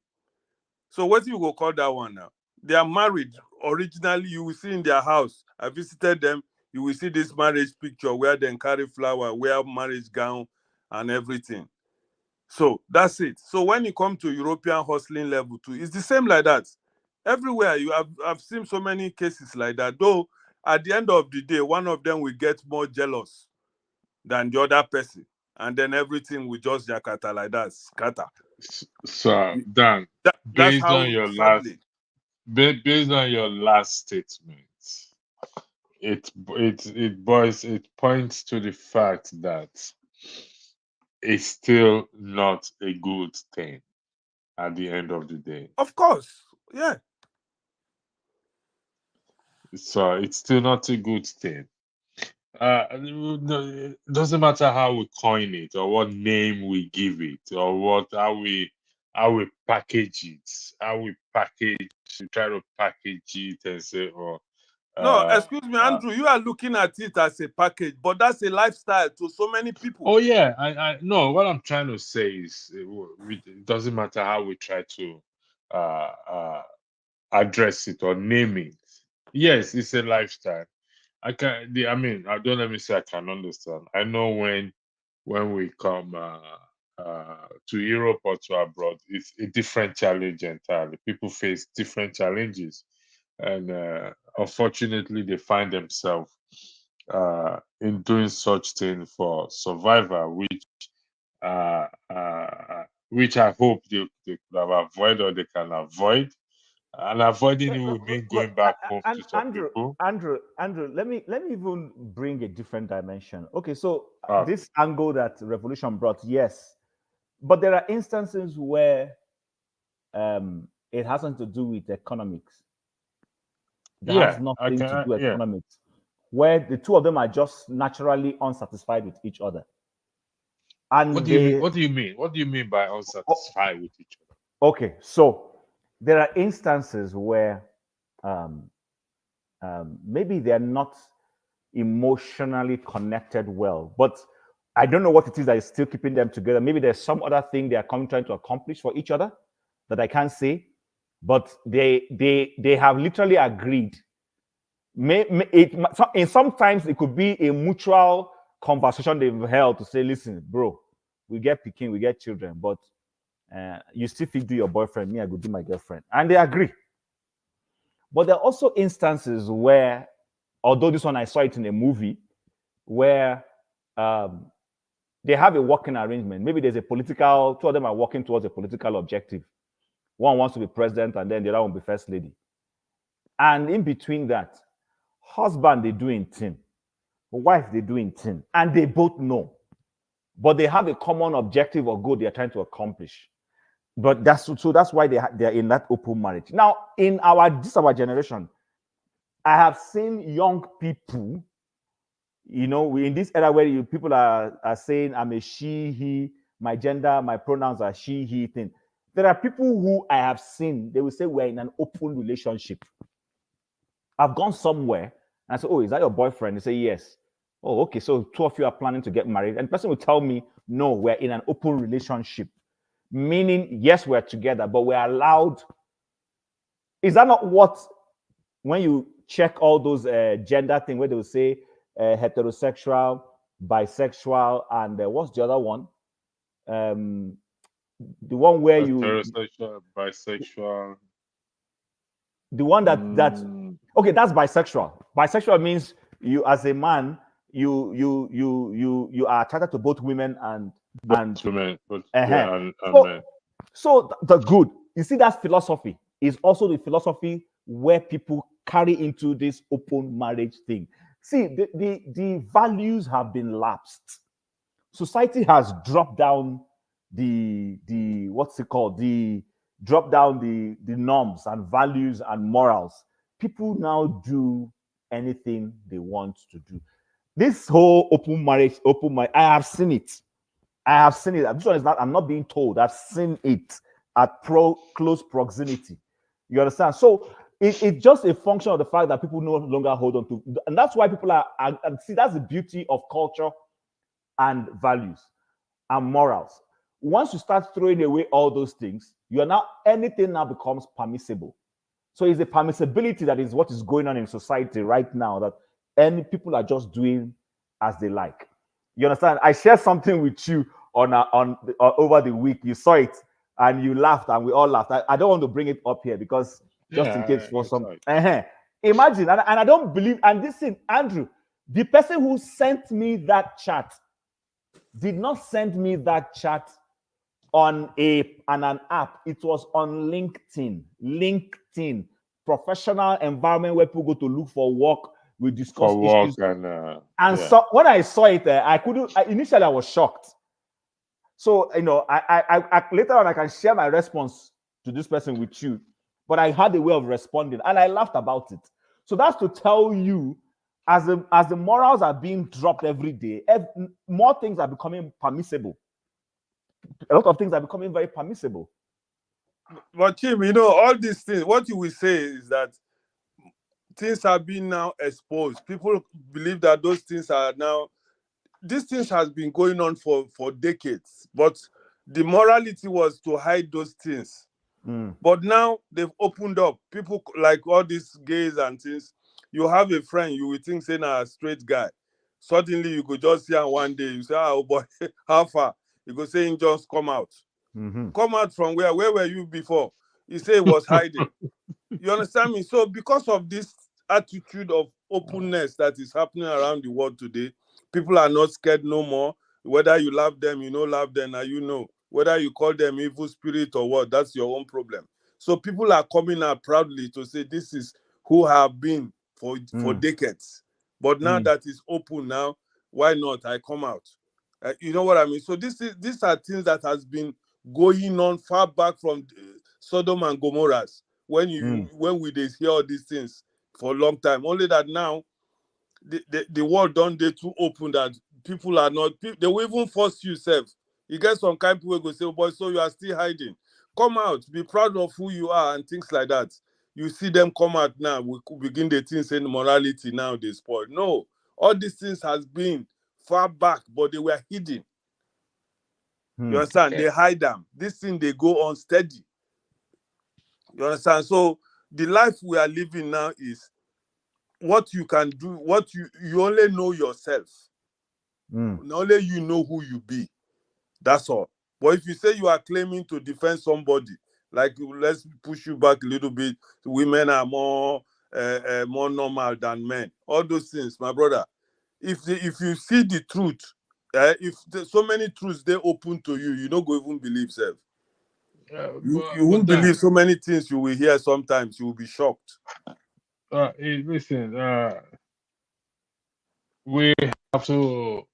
So what you go call that one now? They are married. Originally, you will see in their house. I visited them. You will see this marriage picture where they carry flower, wear marriage gown, and everything. So that's it. So when you come to European hustling level too, it's the same like that. Everywhere I've seen so many cases like that. Though at the end of the day, one of them will get more jealous than the other person, and then everything will just jakata like that, scatter. So Dan, That's based how, on your sadly. based on your last statement, it points to the fact that it's still not a good thing at the end of the day. Of course, yeah. So it's still not a good thing. It doesn't matter how we coin it or what name we give it or how we package it, we try to package it and say, oh, No, uh, excuse me, uh, Andrew. You are looking at it as a package, but that's a lifestyle to so many people. oh yeah, I no. What I'm trying to say is, it doesn't matter how we try to uh, uh, address it or name it. Yes, it's a lifestyle. I mean, don't let me say I can understand. I know when we come to Europe or to abroad, it's a different challenge entirely. People face different challenges, and unfortunately, they find themselves in doing such thing for survival, uh, which I hope they could have avoided or they can avoid. And avoiding it would mean going back home to some Andrew, people. Andrew, let me even bring a different dimension. Okay, so Okay. this angle that revolution brought, yes, but there are instances where it has nothing to do with economics. That has Yeah, I nothing to can. do with Yeah. economics. where the two of them are just naturally unsatisfied with each other. And What do you mean? What do you mean? What do you mean by unsatisfied with each other? Okay, so there are instances where maybe they're not emotionally connected well, but I don't know what it is that is still keeping them together. Maybe there's some other thing they are trying to accomplish for each other that I can't say, but they have literally agreed. Sometimes it could be a mutual conversation they've held to say, listen, bro, we get picking, we get children, but you still fit do your boyfriend, me, I go do my girlfriend. And they agree. But there are also instances where, although this one I saw it in a movie, where they have a working arrangement. Maybe there's a political, two of them are working towards a political objective. One wants to be president and then the other one be first lady. And in between that, husband, they do in team. Wife, they do in team. And they both know. But they have a common objective or goal they are trying to accomplish. But that's why they're in that open marriage. Now, in our generation, I have seen young people, you know, in this era where people are saying I'm a she, he, my gender, my pronouns are she, he thing. There are people who I have seen, they will say we're in an open relationship. I've gone somewhere and I say, oh, is that your boyfriend? They say, yes. Oh, okay, so two of you are planning to get married. And the person will tell me, no, we're in an open relationship. Meaning, yes, we're together, but we're allowed. Is that not what, when you check all those gender things where they will say heterosexual, bisexual, and what's the other one? The one where heterosexual, bisexual. The one that okay, that's bisexual. Bisexual means you, as a man, you are attracted to both women and women, and men. So the good, you see, that philosophy is also the philosophy where people carry into this open marriage thing. See, the values have been lapsed. Society has dropped down the what's it called? The norms and values and morals. People now do anything they want to do. This whole open marriage, I have seen it. This one is not, I'm not being told. I've seen it at close proximity. You understand? So it's just a function of the fact that people no longer hold on to, and that's why people are see, that's the beauty of culture and values and morals. Once you start throwing away all those things, anything now becomes permissible. So it's the permissibility that is what is going on in society right now, that people are just doing as they like. You understand? I shared something with you on over the week. You saw it and you laughed and we all laughed. I don't want to bring it up here because just in case for some. Imagine, and I don't believe, and this thing, Andrew, the person who sent me that chat did not send me that chat on an app. It was on LinkedIn, professional environment where people go to look for work. We discuss issues. So when I saw it, initially I was shocked. So, you know, I later on I can share my response to this person with you, but I had a way of responding and I laughed about it. So that's to tell you, as the morals are being dropped every day, more things are becoming permissible. A lot of things are becoming very permissible. But Tim, you know, all these things, what you will say is that things are being now exposed. People believe that those things are now, these things has been going on for decades, but the morality was to hide those things. But now they've opened up. People like all these gays and things. You have a friend, you will think saying a straight guy. Suddenly you could just see him one day, you say, oh boy, how far? You go say, just come out. Come out from where? Where were you before? He said he was hiding. You understand me? So because of this attitude of openness that is happening around the world today, people are not scared no more. Whether you love them, you know, love them, and you know. Whether you call them evil spirit or what, that's your own problem. So people are coming out proudly to say this is who have been for decades. But now that is open now, why not? I come out. You know what I mean? So these are things that has been going on far back from Sodom and Gomorrah when we did hear all these things for a long time. Only that now the world don't they too open that people are not. They will even force you self. You get some kind of people who go say, oh boy, so you are still hiding. Come out, be proud of who you are and things like that. You see them come out now. We could begin the things saying morality now they spoil. No, all these things has been far back, but they were hidden. You understand? Okay. They hide them. This thing they go on steady. You understand? So the life we are living now is what you can do, what you only know yourself. Only you know who you be. That's all. But if you say you are claiming to defend somebody, like let's push you back a little bit, women are more normal than men. All those things, my brother. If you see the truth, if so many truths they open to you, you don't go even believe self. You won't believe so many things you will hear. Sometimes you will be shocked. Listen, we have to.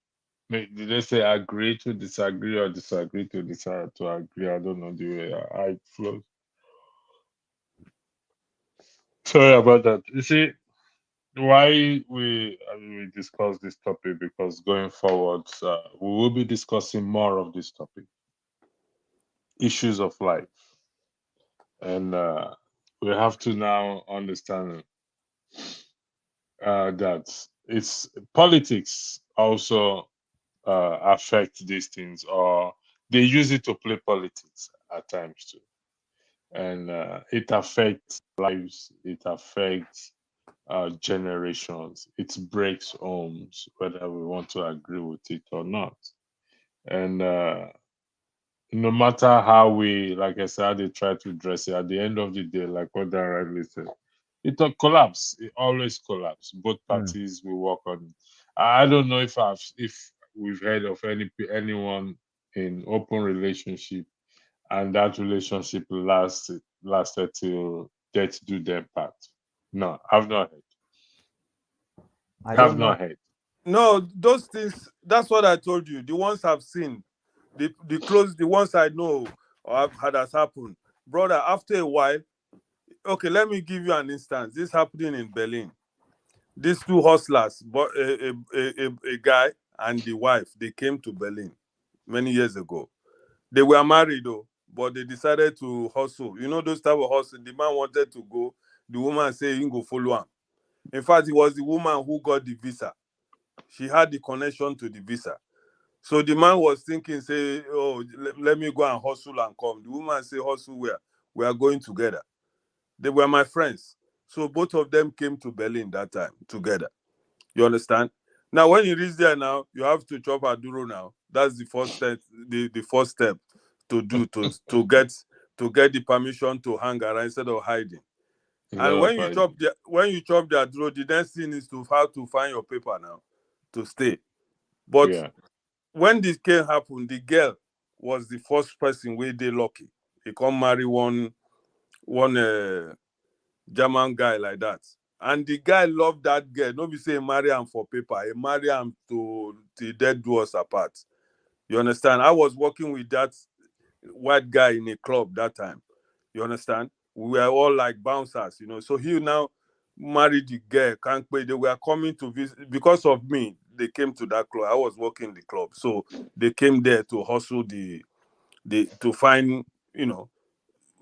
Did they say agree to disagree or disagree to decide to agree? I don't know the way I flow. Sorry about that. You see, why we discuss this topic, because going forward, we will be discussing more of this topic, issues of life, and we have to now understand that it's politics also affect these things, or they use it to play politics at times too, and it affects lives, it affects generations, it breaks homes, whether we want to agree with it or not. And no matter how we, like I said, how they try to dress it, at the end of the day, like what Dan rightly said, it will collapse. It always collapse. Both parties will work on it. I don't know if we've heard of anyone in open relationship and that relationship lasted till death do their part. No, I've not heard. I I've don't know. not heard. No, those things. That's what I told you. The ones I've seen, the ones I know or I've had has happened, brother. After a while, okay, let me give you an instance. This happening in Berlin. These two hustlers, but a guy and the wife, they came to Berlin many years ago. They were married though, but they decided to hustle. You know those type of hustle. The man wanted to go. The woman said, "You go follow him." In fact, it was the woman who got the visa. She had the connection to the visa. So the man was thinking, say, oh, let me go and hustle and come. The woman said, hustle where? We are going together. They were my friends. So both of them came to Berlin that time together. You understand? Now, when you reach there now, you have to chop Aduro now. That's the first step, the first step to do to get the permission to hang around instead of hiding. And when you chop the Aduro, the next thing is to how to find your paper now to stay. But Yeah. when this came happen, the girl was the first person where they lucky. He come marry one German guy like that. And the guy loved that girl. Nobody say marry him for paper. He marry him to death do us apart. You understand? I was working with that white guy in a club that time. You understand? We were all like bouncers, you know. So he now married the girl, can't pay. They were coming to visit because of me. They came to that club. I was working the club. So they came there to hustle to find, you know,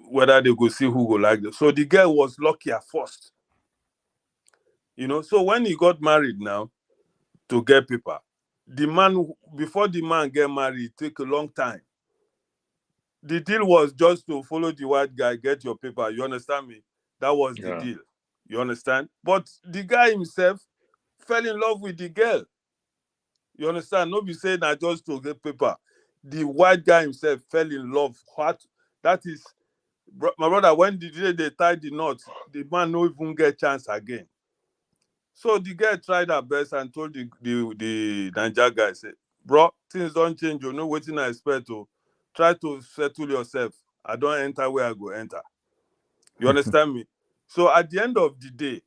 whether they go see who go like them. So the girl was lucky at first. You know, so when he got married now to get paper, the man before the man get married, it take a long time. The deal was just to follow the white guy, get your paper. You understand me? That was the Yeah. deal. You understand? But the guy himself fell in love with the girl. You understand? Nobody saying that just to get paper. The white guy himself fell in love. What? That is, my brother. When the day they tied the knot, the man no even get chance again. So the girl tried her best and told the Niger guy, say, bro, things don't change. You know what I expect to try to settle yourself. I don't enter where I go enter. You understand me? So at the end of the day,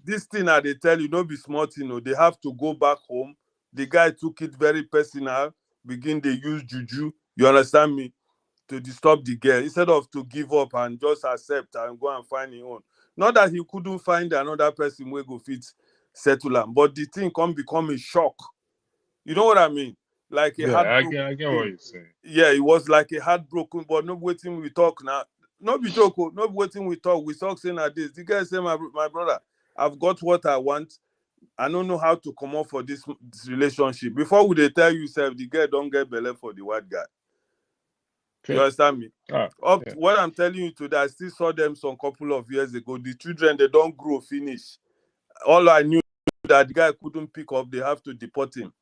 this thing that they tell you, don't be smart, you know, they have to go back home. The guy took it very personal, begin they use juju. You understand me? To disturb the girl instead of to give up and just accept and go and find his own. Not that he couldn't find another person where go fit settle am. But the thing come become a shock. You know what I mean? Like a Yeah, heartbroken I get thing. what you're saying. Yeah, it was like a heartbroken, but no waiting we talk now. No be joke, no waiting we talk. We talk saying like this. The guy say, my brother, I've got what I want. I don't know how to come up for this relationship. Before we they tell you, self, the girl don't get belly for the white guy. You Okay. understand me? Ah, Up yeah. what I'm telling you today, I still saw them some couple of years ago. The children they don't grow finish. All I knew that the guy couldn't pick up, they have to deport him.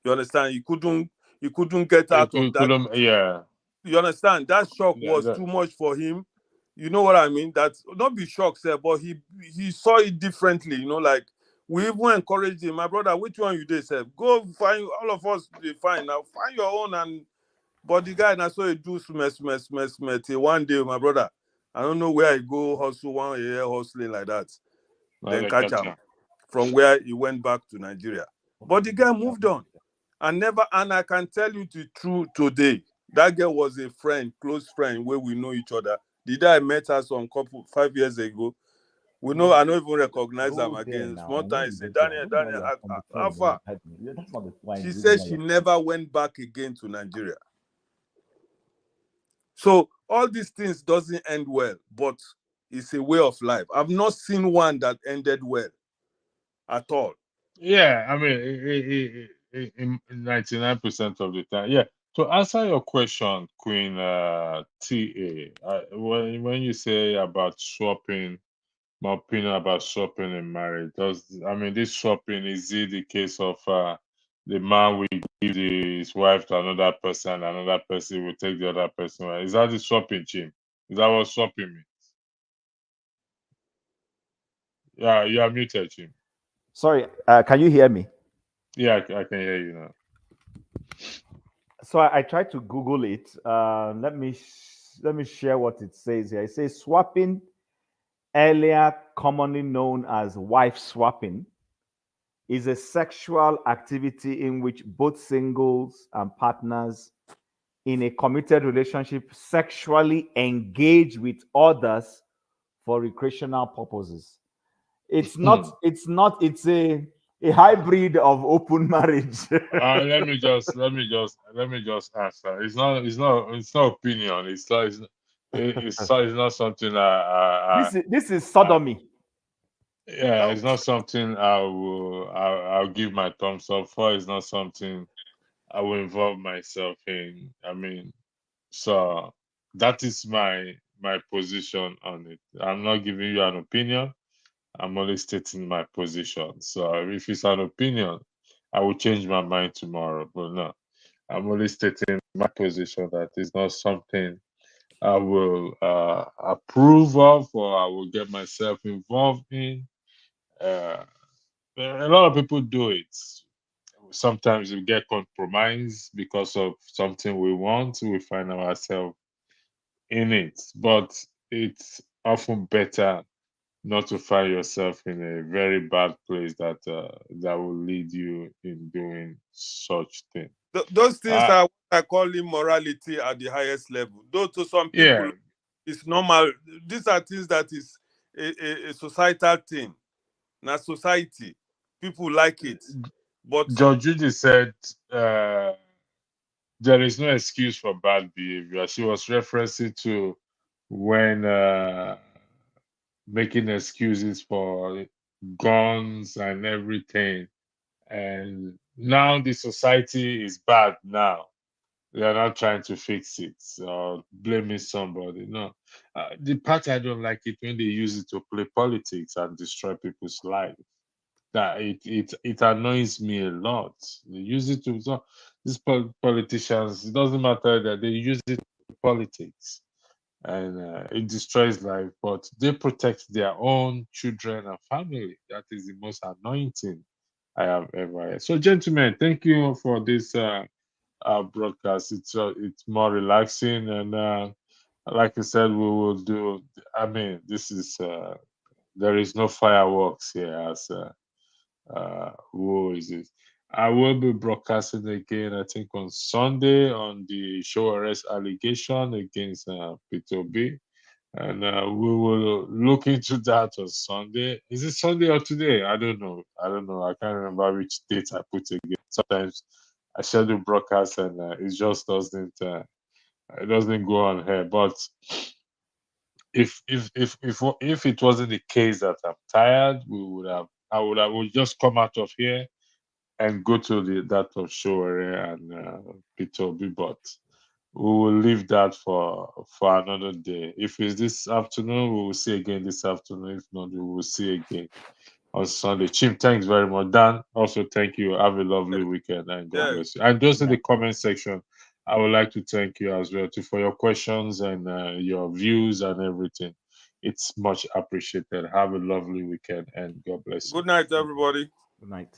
You understand? He couldn't get out of that. Yeah. You understand? That shock Yeah, was too much for him. You know what I mean? That not be shocked, sir, but he saw it differently. You know, like we even encouraged him, my brother. Which one you did, sir? Go find all of us. They find now. Find your own. And but the guy now saw he do smell. Till one day, my brother, I don't know where he go hustle 1 year hustling like that. now Then they catch catch him him. from where he went back to Nigeria. But the guy moved on. And I can tell you the truth today. That girl was a friend, close friend, where we know each other. The day I met her some 5 years ago, we know I don't even recognize them Go there again. now. Small When time, you say, get there, I Daniel, don't know why you're on the how phone when far? you're typing. Yeah, that's not the why. She The reason said why she you're never went back again to Nigeria. So all these things doesn't end well, but it's a way of life. I've not seen one that ended well at all. Yeah, I mean, in 99% of the time. Yeah. To answer your question, Queen TA, when you say about swapping, my opinion about swapping in marriage, this swapping, is it the case of the man will give his wife to another person will take the other person? Right? Is that the swapping, Jim? Is that what swapping means? Yeah, you are muted, Jim. Sorry, can you hear me? Yeah, I can hear you now. So I tried to Google it. Let me share what it says here. It says swapping, earlier commonly known as wife swapping, is a sexual activity in which both singles and partners in a committed relationship sexually engage with others for recreational purposes. It's a hybrid of open marriage. Let me just answer. It's not opinion. It's not something This is I sodomy. yeah, Oh, it's not something I'll give my thumbs up for. It's not something I will involve myself in. I mean, so that is my position on it. I'm not giving you an opinion. I'm only stating my position. So if it's an opinion, I will change my mind tomorrow. But no, I'm only stating my position that it's not something I will approve of or I will get myself involved in. Uh, a lot of people do it. Sometimes we get compromised because of something we want. We find ourselves in it, but it's often better not to find yourself in a very bad place that will lead you in doing such thing. Those things Uh are what I call immorality at the highest level. Though to some people, yeah, it's normal. These are things that is a societal thing. Now, society, people like it. But George Judy said there is no excuse for bad behavior. She was referencing to when making excuses for guns and everything. And now the society is bad now. They are not trying to fix it or blaming somebody. No. The part I don't like it when they use it to play politics and destroy people's lives. That it annoys me a lot. They use it to so these politicians. It doesn't matter that they use it to politics, and it destroys life. But they protect their own children and family. That is the most annoying thing I have ever heard. So, gentlemen, thank you for this broadcast. It's more relaxing, and like I said, we will do. I mean, this is there is no fireworks here as. Who is it? I will be broadcasting again, I think, on Sunday on the show arrest allegation against Peter B. And we will look into that on Sunday. Is it Sunday or today? I don't know. I can't remember which date I put again. Sometimes I schedule broadcast and it just doesn't. It doesn't go on here. But if it wasn't the case that I'm tired, I would just come out of here and go to that of show area and P2B, but we will leave that for another day. If it's this afternoon, we will see again this afternoon. If not, we will see again on Sunday. Chief, thanks very much. Dan, also thank you. Have a lovely weekend and God Yeah. bless you. And those in the Amen. comment section, I would like to thank you as well too for your questions and your views and everything. It's much appreciated. Have a lovely weekend and God bless you. Good night, everybody. Good night.